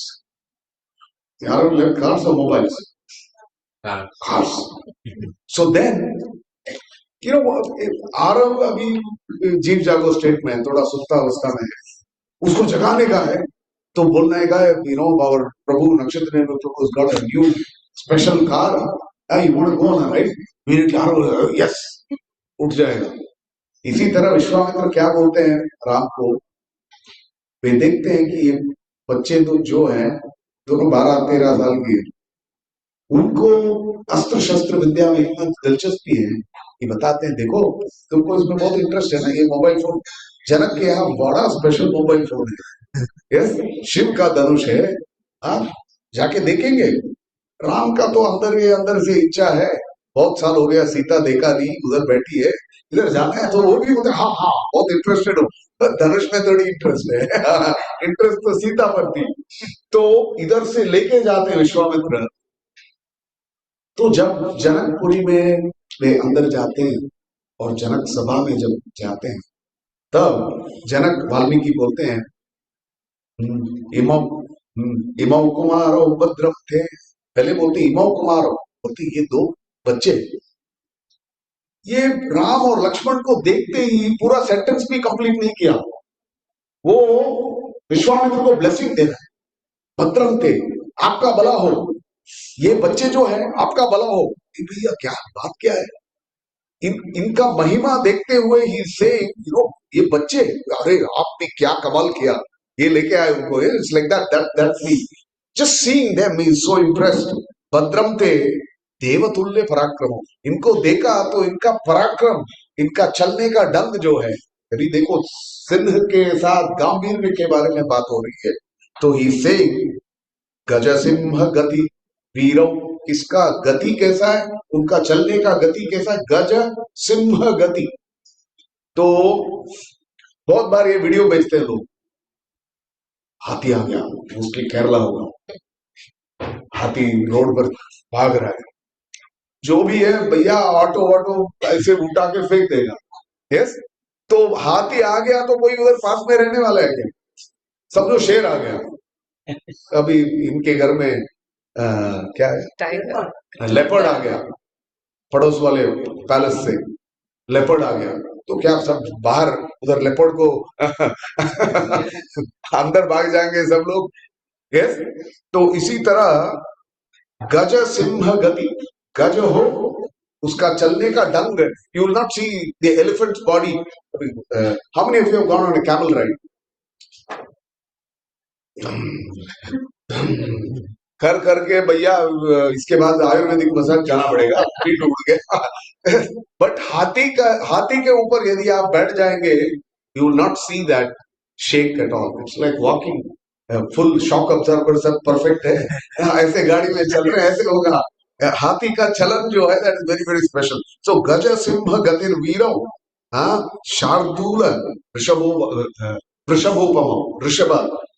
Aarav like cars और mobiles, cars. So then you know, Aarav अभी जीव जागो स्टेट में, थोड़ा सुस्ता अवस्था में है, उसको जगाने का है, तो बोलने का है, you know, our प्रभु नक्षत्र ने प्रभु got a new special car, you want to go on, right? Immediately Aarav yes, उठ जाएगा। इसी तरह विश्वामित्र क्या बोलते हैं राम को, वे देखते हैं कि ये बच्चे तो जो हैं दोनों 12-13 साल के, उनको अस्त्र शस्त्र विद्या में इतना दिलचस्पी है कि बताते हैं, देखो तुमको इसमें बहुत इंटरेस्ट है ना, ये मोबाइल फोन जनक के यहाँ बड़ा स्पेशल मोबाइल फोन है, यस, शिव का धनुष है, आप जाके देखेंगे। राम का तो अंदर से इच्छा है, बहुत साल हो गया सीता देखा नहीं, उधर बैठी है, इधर जाना है, तो वो भी बोलते हाँ हाँ बहुत इंटरेस्टेड हो, धनुष में थोड़ी इंटरेस्ट है इंटरेस्ट तो सीता पर थी। तो इधर से लेके जाते हैं विश्वामित्र। तो जब जनकपुरी में वे अंदर जाते हैं और जनक सभा में जब जाते हैं, तब जनक वाल्मीकि बोलते हैं, इमौ कुमारो भद्रम थे, पहले बोलते इमौ कुमारो, बोलते ये 2 बच्चे। ये राम और लक्ष्मण को देखते ही पूरा सेंटेंस भी कंप्लीट नहीं किया, वो विश्वामित्र को ब्लेसिंग दे रहा है, भद्रम थे, आपका भला हो, ये बच्चे जो है आपका भला हो। भैया क्या बात क्या है, इनका महिमा देखते हुए ही से ये बच्चे, अरे आपने क्या कमाल किया, ये लेके आए उनको, it's like that me just seeing them is so impressed. भद्रम थे देवतुल्य पराक्रम, इनको देखा तो इनका पराक्रम, इनका चलने का ढंग जो है, अभी देखो सिंह के साथ गांभीर्य के बारे में बात हो रही है, तो ही से गज सिंह गति वीरों, इसका गति कैसा है, उनका चलने का गति कैसा है, गज सिंह गति। तो बहुत बार ये वीडियो भेजते हैं लोग, हाथी आ गया, मोस्टली केरला होगा, हाथी रोड पर भाग रहा है, जो भी है भैया ऑटो ऐसे उठा के फेंक देगा, यस। तो हाथी आ गया तो कोई उधर पास में रहने वाला है क्या, समझो शेर आ गया। अभी इनके घर में क्या है, टाइगर, लेपर्ड आ गया, पड़ोस वाले पैलेस से लेपर्ड आ गया, तो क्या सब बाहर उधर लेपर्ड को अंदर भाग जाएंगे सब लोग, यस। तो इसी तरह गज सिंह गति, गज हो उसका चलने का ढंग, you will not see the elephant body. How many of you have gone on a camel ride, कर करके भैया इसके बाद आयुर्वेदिक मसाज जाना पड़ेगा, पीठ उठ गया। बट हाथी के ऊपर यदि आप बैठ जाएंगे, you will not see that shake at all, it's like walking full shock absorber सब परफेक्ट है, ऐसे गाड़ी में चल रहे हैं ऐसे होगा। हाथी का चलन जो है that is very very special. So गज सिंह गतिर वीरो, हाँ, शार्दूल ऋषभो वृषभोपम, ऋषभ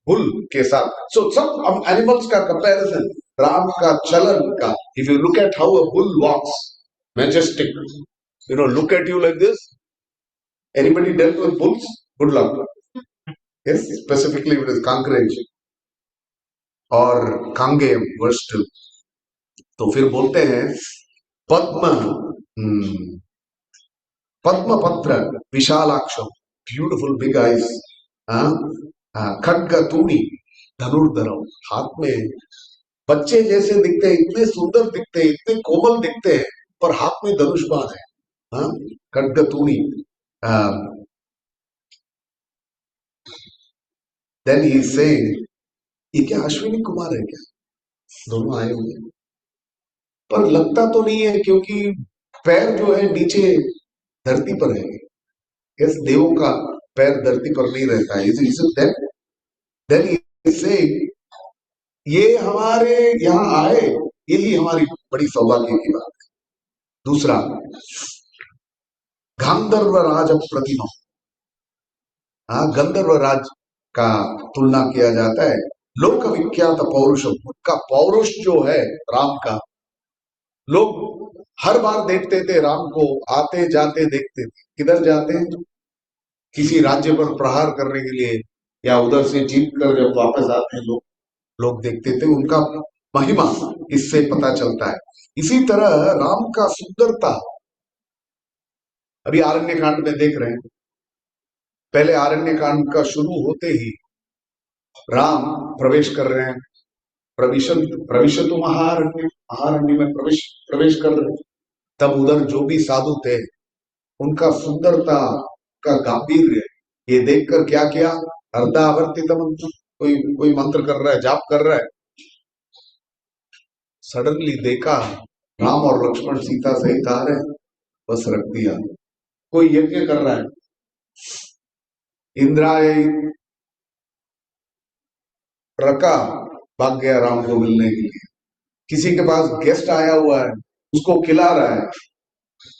बुल के साथ। सो सब एनिमल्स का कंपैरिजन राम का चलन का, if you look at how a bull walks majestic, you know, look at you like this. Anybody dealt with bulls? Good luck. Yes, specifically with Kangrej और कांगेय वर्स्टल। तो फिर बोलते हैं पद्म, पद्म पत्र विशालाक्ष, ब्यूटिफुल बिग आईज, खड्ग तूणी धनुर्धर, हाथ में बच्चे जैसे दिखते हैं, इतने सुंदर दिखते हैं, इतने कोमल दिखते हैं, पर हाथ में धनुष बाण है, खड्ग तूणी। देन ही इज सेइंग, ये क्या अश्विनी कुमार है क्या? दोनों आए हुए, पर लगता तो नहीं है क्योंकि पैर जो है नीचे धरती पर है। यस, देवों का पैर धरती पर नहीं रहता है। देन ही इज सेइंग, ये हमारे यहाँ आए, यही हमारी बड़ी सौभाग्य की बात है। दूसरा, गांधर्व राज प्रतिमा, गंधर्व राज का तुलना किया जाता है। लोक विख्यात पौरुष, उनका पौरुष जो है राम का, लोग हर बार देखते थे राम को, आते जाते देखते थे। किधर जाते हैं? किसी राज्य पर प्रहार करने के लिए, या उधर से जीत कर जब वापस आते हैं लोग देखते थे। उनका महिमा इससे पता चलता है। इसी तरह राम का सुंदरता अभी आरण्य कांड में देख रहे हैं। पहले आरण्य कांड का शुरू होते ही राम प्रवेश कर रहे हैं, प्रविशतु महारण्य में प्रवेश कर रहे हैं। तब उधर जो भी साधु थे, उनका सुंदरता का गांभीर्य ये देखकर क्या किया? अर्धावर्तित मंत्र, कोई मंत्र कर रहा है, जाप कर रहा है। सडनली देखा राम और लक्ष्मण सीता सहित आ रहे हैं, बस रख दिया। कोई यज्ञ कर रहा है, इंद्राय रका, भाग गया राम को मिलने के लिए। किसी के पास गेस्ट आया हुआ है, उसको खिला रहा है,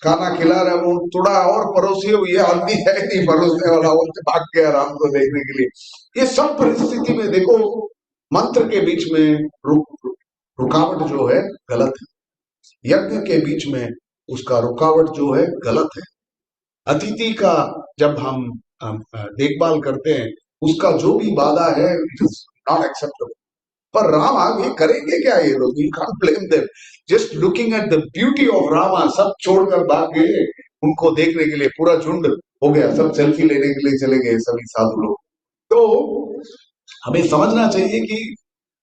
खाना खिला रहा है, वो थोड़ा और परोसी हो, ये हल्दी है नहीं परोसने वाला, वो भाग गया राम को देखने के लिए। ये सब परिस्थिति में देखो, मंत्र के बीच में रुकावट जो है गलत है। यज्ञ के बीच में उसका रुकावट जो है गलत है। अतिथि का जब हम देखभाल करते हैं, उसका जो भी बाधा है, इट इज नॉट एक्सेप्टेबल। पर राम आगे करेंगे क्या ये लोग? You can't blame them. Just looking at the beauty of Rama, सब छोड़कर भाग गए उनको देखने के लिए। पूरा झुंड हो गया, सब सेल्फी लेने के लिए चले गए सभी साधु लोग। तो हमें समझना चाहिए कि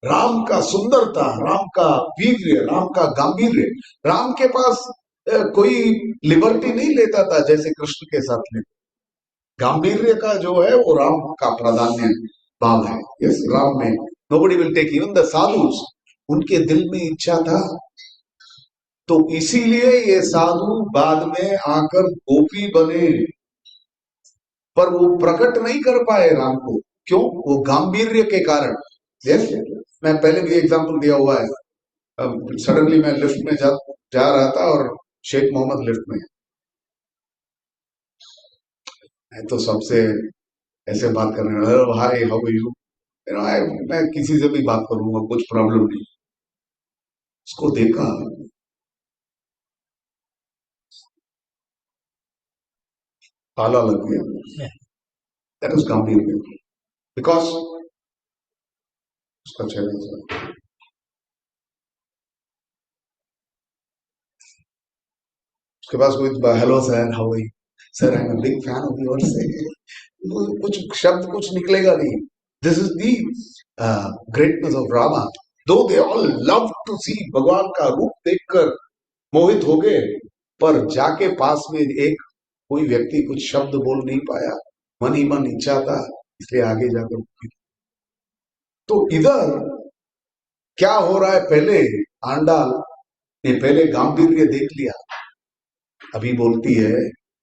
राम का सुंदरता, राम का वीर्य, राम का गांभीर्य, राम के पास कोई लिबर्टी नहीं लेता था जैसे कृष्ण के साथ लेते। गांभीर्य का जो है वो राम का प्राधान्य भाव है। यस, राम में nobody will take, even the sadhus, उनके दिल में इच्छा था, तो इसीलिए ये साधु बाद में आकर गोपी बने, पर वो प्रकट नहीं कर पाए राम को। क्यों? वो गांभीर्य के कारण। यस, मैं पहले भी एग्जांपल दिया हुआ है। सडनली मैं लिफ्ट में जा रहा था और शेख मोहम्मद लिफ्ट में, मैं तो सबसे ऐसे बात करने लगा, हाय हाउ आर यू, मैं किसी से भी बात करूंगा, कुछ प्रॉब्लम नहीं। उसको देखा, ताला लग गया। दैट इज गांभीर्य, बिकॉज उसका चेहरा, उसके पास कोई hello sir, how are you sir, I am a big fan of yours, कुछ शब्द कुछ निकलेगा नहीं। This is the greatness of Rama. Though they all love to see, भगवान का रूप देखकर मोहित हो गए, पर जाके पास में एक कोई व्यक्ति कुछ शब्द बोल नहीं पाया। मन ही मन इच्छा था, इसलिए आगे जाकर। तो इधर क्या हो रहा है? पहले आंडाल ने पहले गांभीर्य देख लिया, अभी बोलती है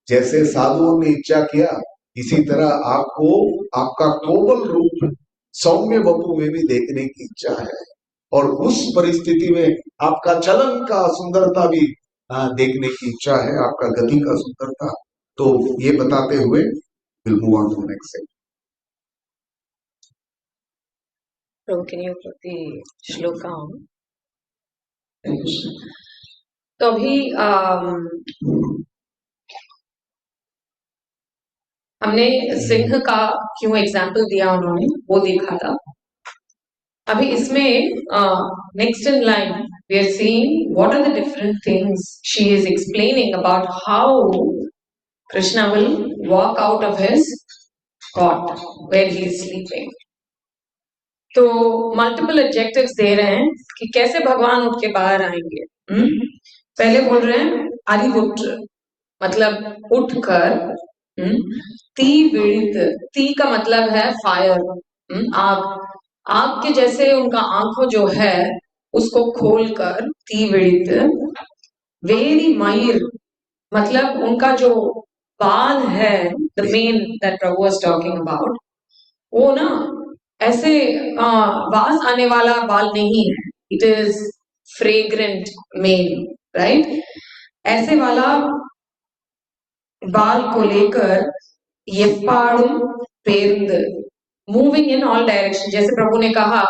जैसे साधुओं ने इच्छा किया, इसी तरह आपको आपका कोमल रूप सौम्य वपु में भी देखने की इच्छा है, और उस परिस्थिति में आपका चलन का सुंदरता भी देखने की इच्छा है, आपका गति का सुंदरता। तो ये बताते हुए will move on to next section. Prabhu, can you put the shloka on? तो अभी हमने सिंह का क्यों एग्जाम्पल दिया उन्होंने वो देखा था। अभी इसमें next in line we are seeing what are the different things she is explaining about how Krishna will walk out of his cot where he is sleeping. तो मल्टीपल एडजेक्टिव्स दे रहे हैं कि कैसे भगवान उठ के बाहर आएंगे। पहले बोल रहे हैं अरिवुट्र, मतलब उठकर, ती विड़ित, ती का मतलब है फायर, आग, आग के जैसे उनका आंखों जो है उसको खोलकर, ती विड़ित, वेरी मयूर, मतलब उनका जो बाल है, the mane that Prabhu was talking about, वो ना ऐसे वास आने वाला बाल नहीं है, it is fragrant mane, right. ऐसे वाला बाल को लेकर यप्पाड़ुम पेर्द, मूविंग इन ऑल डायरेक्शन, जैसे प्रभु ने कहा,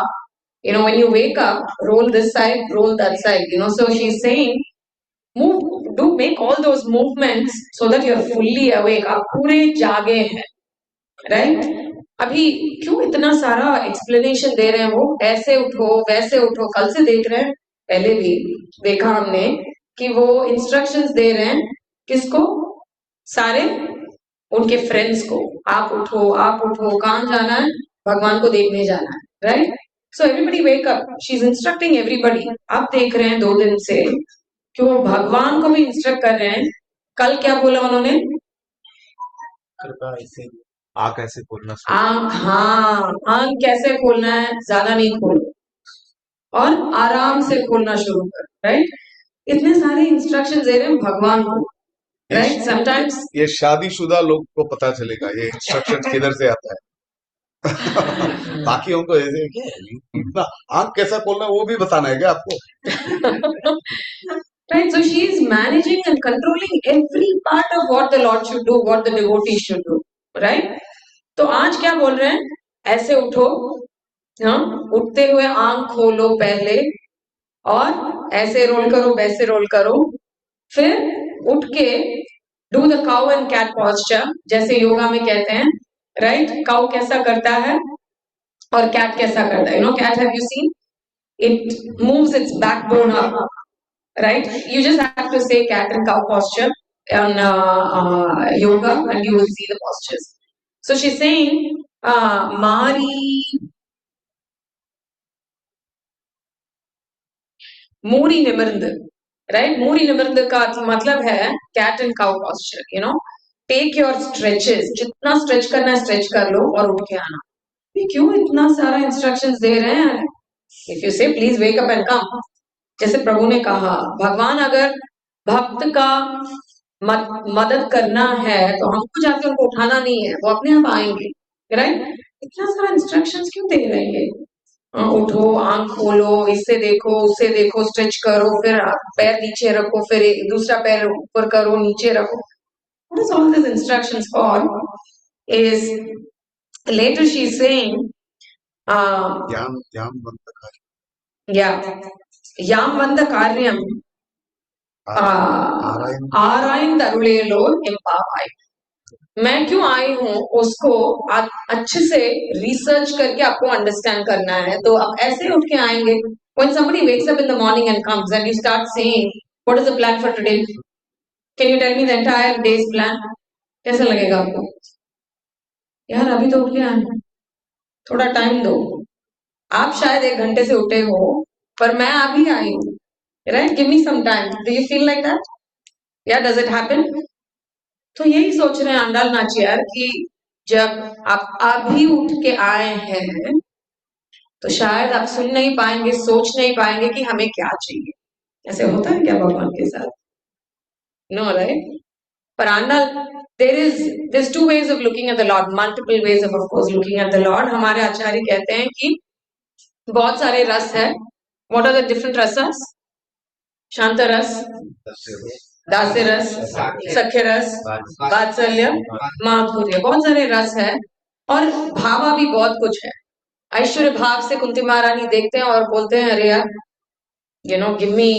you know, when you wake up, roll this side, roll that side, you know, so she's saying move, do make all those movements so that you're fully awake, आप पूरे जागे हैं, right. अभी क्यों इतना सारा एक्सप्लेनेशन दे रहे हैं वो, ऐसे उठो वैसे उठो, कल से देख रहे हैं, पहले भी देखा हमने कि वो इंस्ट्रक्शंस दे रहे हैं किसको, सारे उनके फ्रेंड्स को, आप उठो, कहाँ जाना है, भगवान को देखने जाना है, right. So everybody wake up, she is instructing everybody. आप देख रहे हैं 2 दिन से कि वो भगवान को भी इंस्ट्रक्ट कर रहे हैं। कल क्या बोला उन्होंने, कृपा ऐसे आँख ऐसे खोलना, आंख, हाँ, आंख कैसे खोलना है, ज्यादा नहीं खोलना और आराम से खोलना शुरू कर, राइट। इतने सारे इंस्ट्रक्शन दे रहे हैं भगवान को, राइट। समटाइम्स ये शादीशुदा लोग को पता चलेगा ये इंस्ट्रक्शन किधर से आता है। बाकी उनको ऐसे क्या आंख कैसा खोलना वो भी बताना है क्या आपको? right, so she is managing and controlling every part of what the Lord should do, what the devotees should do, right? तो आज क्या बोल रहे हैं, ऐसे उठो, हाँ, उठते हुए आंख खोलो पहले, और ऐसे रोल करो वैसे रोल करो, फिर उठ के do the cow and cat posture, जैसे योगा में कहते हैं, राइट। काउ कैसा करता है और कैट कैसा करता है, you know, cat have you seen, it moves its backbone up, right? You just have to say cat and cow posture on yoga and you will see the postures. So she's saying, Muri निमिर्द, right? मूरी निमिर्द का मतलब है cat and cow posture, you know, take your stretches, जितना stretch करना है stretch कर लो और उठ के आना। ये क्यों इतना सारा instructions दे रहे हैं? If you say please wake up and come, जैसे प्रभु ने कहा, भगवान अगर भक्त का मदद करना है तो हमको जाके उनको उठाना नहीं है, वो अपने आप आएंगे, राइट। इतना सारा इंस्ट्रक्शंस क्यों दे रहे हैं? उठो, आंख खोलो, इससे देखो उससे देखो, स्ट्रेच करो, फिर पैर नीचे रखो, फिर दूसरा पैर ऊपर करो, नीचे रखो। What is all these instructions for? Is later she is saying, யாம் வந்த காரியம் ஆராய்ந்து அருளேலோர் எம்பாவாய், मैं क्यों आई हूँ उसको अच्छे से रिसर्च करके आपको अंडरस्टैंड करना है। तो आप ऐसे उठ के आएंगे, when somebody wakes up in the morning and comes and you start saying what is the plan for today, can you tell me the entire day's plan, कैसा लगेगा आपको? यार अभी तो उठ के आए, थोड़ा टाइम दो। आप शायद 1 घंटे से उठे हो पर मैं अभी आई हूँ, right, give me some time. Do you feel like that, या डज इट हैपन? तो यही सोच रहे हैं आंडाल नाचियार कि जब आप अभी उठ के आए हैं तो शायद आप सुन नहीं पाएंगे, सोच नहीं पाएंगे कि हमें क्या चाहिए। ऐसे होता है क्या भगवान के साथ? No, right. पर Andal, there's two ways of looking at the Lord, multiple ways of course looking at the Lord. हमारे आचार्य कहते हैं कि बहुत सारे रस है. What are the different rasas? शांत रस, दास्य रस, सख्य रस, वात्सल्य, माधुर्य, बहुत सारे रस है और भावा भी बहुत कुछ है. ऐश्वर्य भाव से कुंती महारानी देखते हैं और बोलते हैं अरे यार, give me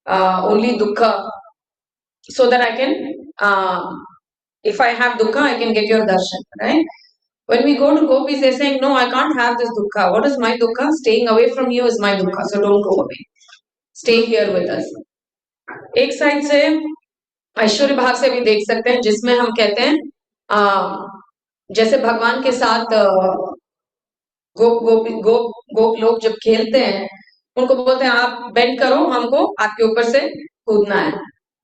only dukha so that I can if I have dukha I can get your darshan, right? When we go to gopis, they're saying no, I can't have this dukha. What is my dukha? Staying away from you is my dukha, so don't go away, stay here with us. एक side से ऐश्वर्य भाव से भी देख सकते हैं जिसमें हम कहते हैं जैसे भगवान के साथ गोप लोग जब खेलते हैं उनको बोलते हैं आप बेंड करो, हमको आपके ऊपर से कूदना है.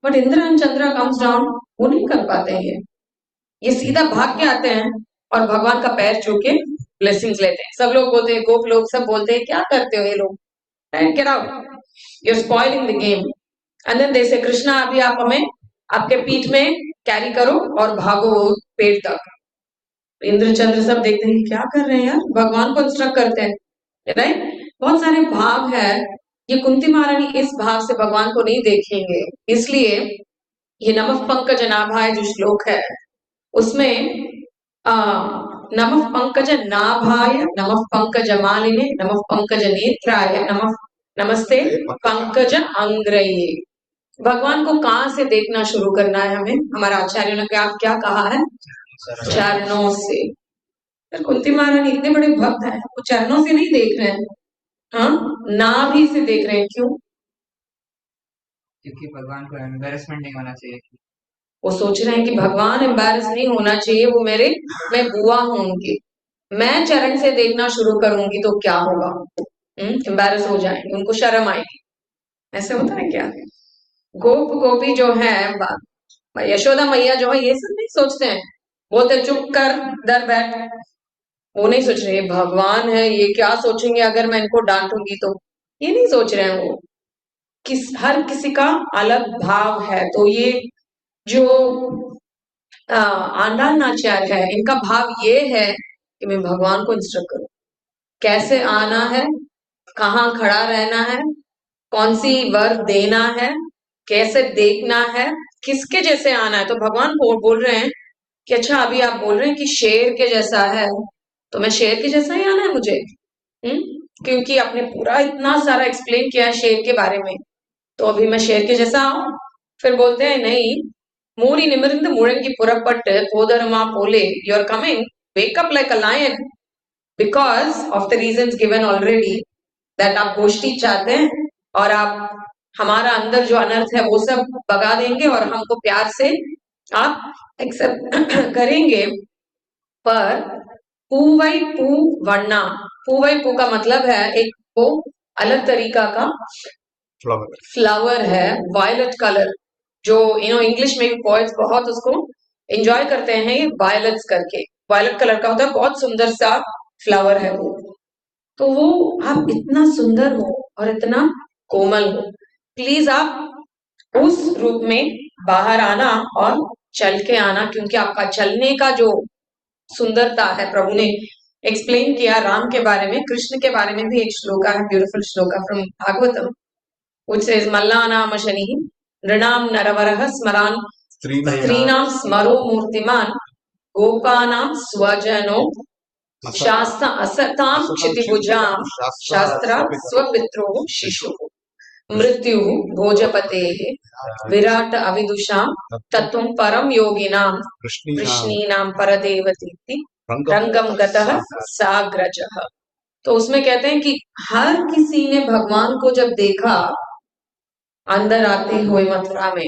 But Indra and Chandra comes down, वो नहीं कर पाते हैं. ये सीधा भाग के आते हैं और भगवान का पैर छू के ब्लेसिंग्स लेते हैं. सब लोग बोलते हैं, गोप लोग सब बोलते हैं क्या करते हो ये लोग, get out, you are spoiling the game. And then they say Krishna अभी आप हमें आपके पीठ में कैरी करो और भागो पेड़ तक. इंद्र चंद्र सब देखते हैं क्या कर रहे हैं यार, भगवान को इंस्ट्रक्ट करते हैं, राइट. बहुत सारे भाव है. ये कुंती महारानी इस भाव से भगवान को नहीं देखेंगे, इसलिए ये नमः पंकज नाभाय जो श्लोक है उसमें नमः पंकज नाभाय, नमः पंकज मालिने, नमः पंकज नेत्राय, नमस्ते पंकज अंग्रये. भगवान को कहाँ से देखना शुरू करना है हमें? हमारा आचार्यों ने क्या कहा है? चरणों से. कुंती महारानी इतने बड़े भक्त हैं, वो चरणों से नहीं देख रहे हैं, हाँ नाभि से देख रहे हैं. क्यों? क्योंकि भगवान को एम्बैरेसमेंट नहीं होना चाहिए. वो सोच रहे हैं कि भगवान एम्बैरेस नहीं होना चाहिए, वो मैं बुआ हूं उनकी, मैं चरण से देखना शुरू करूंगी तो क्या होगा, एम्बैरेस हो जाएंगे, उनको शर्म आएगी. ऐसे होता है क्या? गोप गोपी जो है, यशोदा मैया जो है, ये सब नहीं सोचते हैं, बोलते चुप कर डर बैठ. वो नहीं सोच रहे भगवान है, ये क्या सोचेंगे अगर मैं इनको डांटूंगी तो, ये नहीं सोच रहे हैं. वो हर किसी का अलग भाव है. तो ये जो आंडाल नाचार्य है, इनका भाव ये है कि मैं भगवान को इंस्ट्रक्ट करूं, कैसे आना है, कहाँ खड़ा रहना है, कौन सी वर देना है, कैसे देखना है, किसके जैसे आना है. तो भगवान बोल रहे हैं कि अच्छा अभी आप बोल रहे हैं कि शेर के जैसा है, तो मैं शेर के जैसा ही आना है मुझे, क्योंकि आपने पूरा इतना सारा एक्सप्लेन किया है शेर के बारे में, तो अभी मैं शेर के जैसा आऊं. फिर बोलते हैं नहीं, मूरी निमिर्द मुड़ंगी पुरपट पोदरमा पोले, you are coming, wake up like a lion, because of the reasons given already, that आप गोष्ठी चाहते हैं और आप हमारा अंदर जो अनर्थ है वो सब भगा देंगे और हमको प्यार से आप एक्सेप्ट करेंगे. पर पूवई पू वर्णा, पूवई पू का मतलब है एक वो अलग तरीका का फ्लावर है, वायलेट कलर, जो इंग्लिश में भी पोएट्स बहुत उसको एंजॉय करते हैं, ये वायलेट्स करके, वायलेट कलर का होता है, बहुत सुंदर सा फ्लावर है वो. तो वो आप इतना सुंदर हो और इतना कोमल हो, प्लीज आप उस रूप में बाहर आना और चल के आना, क्योंकि आपका चलने का जो सुंदरता है, प्रभु ने एक्सप्लेन किया राम के बारे में, कृष्ण के बारे में भी एक श्लोक है, ब्यूटीफुल श्लोक फ्रॉम भागवतम, which says मल्लानाम शनि नृणाम नरवरः स्मरान स्त्रीणाम स्मरो मूर्तिमान गोपानाम स्वजनो शास्त्र असताम क्षितिभुजाम शास्त्रा स्वपित्रो शिशु मृत्यु भोजपते विराट अविदुषाम तत्वं परम योगिनाम कृष्णीनाम परदेवती रंगम गतः साग्रजः. तो उसमें कहते हैं कि हर किसी ने भगवान को जब देखा अंदर आते हुए मथुरा में,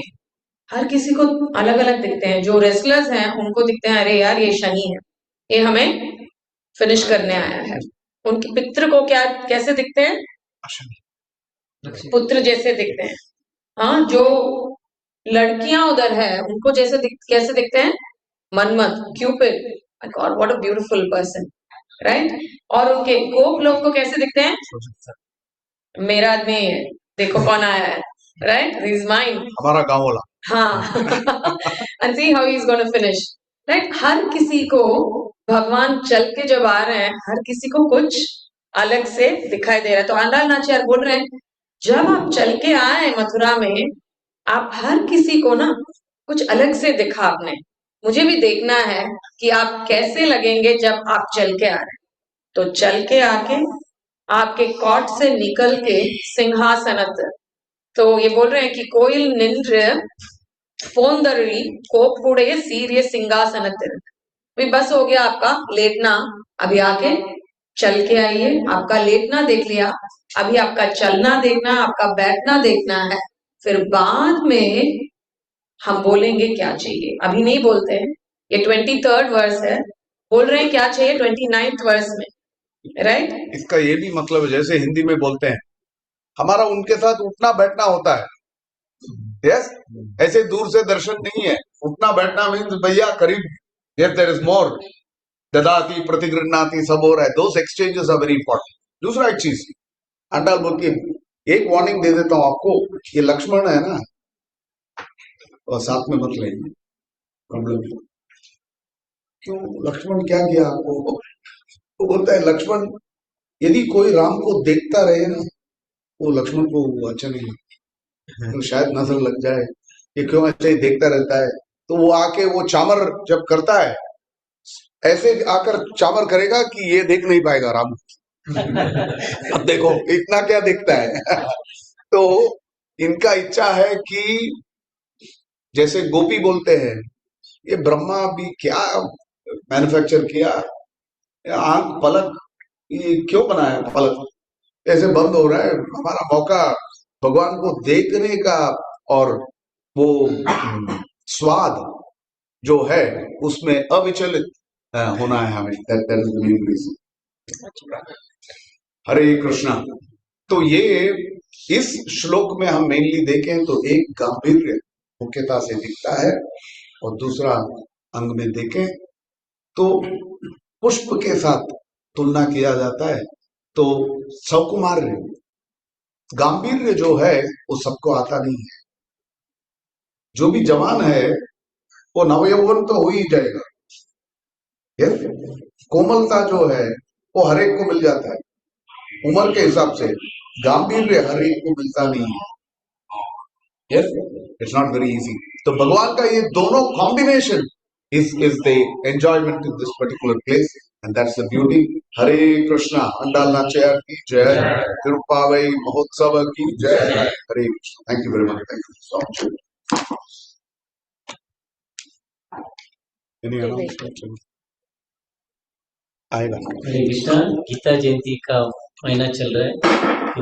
हर किसी को अलग अलग दिखते हैं. जो रेसलर्स हैं उनको दिखते हैं अरे यार ये शनि है, ये हमें फिनिश करने आया है. उनके पितृ को कैसे दिखते हैं? पुत्र जैसे दिखते हैं. हाँ, जो लड़कियां उधर है उनको कैसे दिखते हैं? Manmath, Cupid. God what a beautiful person, right. और उनके गोप लोग को कैसे दिखते हैं? मेरा आदमी है, देखो कौन आया है, राइट, इज माइन, हमारा गांव वाला, हाँ and see how he's going to finish. Right? हर किसी को भगवान चल के जब आ रहे हैं, हर किसी को कुछ अलग से दिखाई दे रहा है। तो आंडाल नाचियार बोल रहे हैं, जब आप चल के आए मथुरा में, आप हर किसी को ना कुछ अलग से दिखा आपने। मुझे भी देखना है कि आप कैसे लगेंगे जब आप चल के आ रहे हैं। तो चल के आके आपके कॉट से निकल के सिंहासनत, तो ये बोल रहे हैं कि कोयल निன்று पोंदरली कोपुड़े सीरिय सिंहासनत। भी बस हो गया आपका लेटना, अभी आके चल के आइए। आपका लेटना देख लिया, अभी आपका चलना देखना, आपका बैठना देखना है। फिर बाद में हम बोलेंगे क्या चाहिए, अभी नहीं बोलते हैं। ये 23rd वर्स है, बोल रहे हैं क्या चाहिए 29th वर्स में, राइट? इसका ये भी मतलब है, जैसे हिंदी में बोलते हैं, हमारा उनके साथ उठना बैठना होता है। यस, ऐसे दूर से दर्शन नहीं है। उठना बैठना मीन्स भैया करीब, यस देयर इज मोर, ददाती प्रतिगृहणाती सब हो रहा है। दोस एक्सचेंजेस आर वेरी इंपॉर्टेंट। दूसरा एक चीज अंडाल बोल के एक वार्निंग दे देता हूं आपको, ये लक्ष्मण है ना, और साथ में मत लेंगे, प्रॉब्लम क्यों? लक्ष्मण क्या किया आपको? वो बोलता है लक्ष्मण, यदि कोई राम को देखता रहे ना, वो लक्ष्मण को अच्छा नहीं लगता, तो शायद नजर लग जाए ये क्यों ऐसे ही देखता रहता है। तो वो आके वो चामर जब करता है, ऐसे आकर चामर करेगा कि ये देख नहीं पाएगा राम। अब देखो इतना क्या देखता है। तो इनका इच्छा है कि जैसे गोपी बोलते हैं, ये ब्रह्मा भी क्या मैन्युफैक्चर किया, आंख पलक ये क्यों बनाया, पलक ऐसे बंद हो रहा है। हमारा मौका भगवान को देखने का और वो स्वाद जो है उसमें अविचलित होना है हमें। that is the main reason. हरे कृष्णा। तो ये इस श्लोक में हम मेनली देखें तो एक गांभीर्य मुख्यता से दिखता है, और दूसरा अंग में देखें तो पुष्प के साथ तुलना किया जाता है। तो सकुमार्य गांभीर्य जो है वो सबको आता नहीं है। जो भी जवान है वो नवयौवन तो हो ही जाएगा, यस। कोमलता जो है वो हर एक को मिल जाता है उम्र के हिसाब से, गांभीर्य हर एक को मिलता नहीं है, yes. It's not very easy. तो भगवान का ये दोनों combination is the enjoyment in this particular place, and that's the beauty. Hare Krishna. Andal Nachayar की जय, तिरुप्पावई महोत्सव की जय। हरे Krishna. Thank you very much. Thank you so much. Any announcement? आएगा। हरे कृष्णा। गीता जयंती का महीना चल रहा है।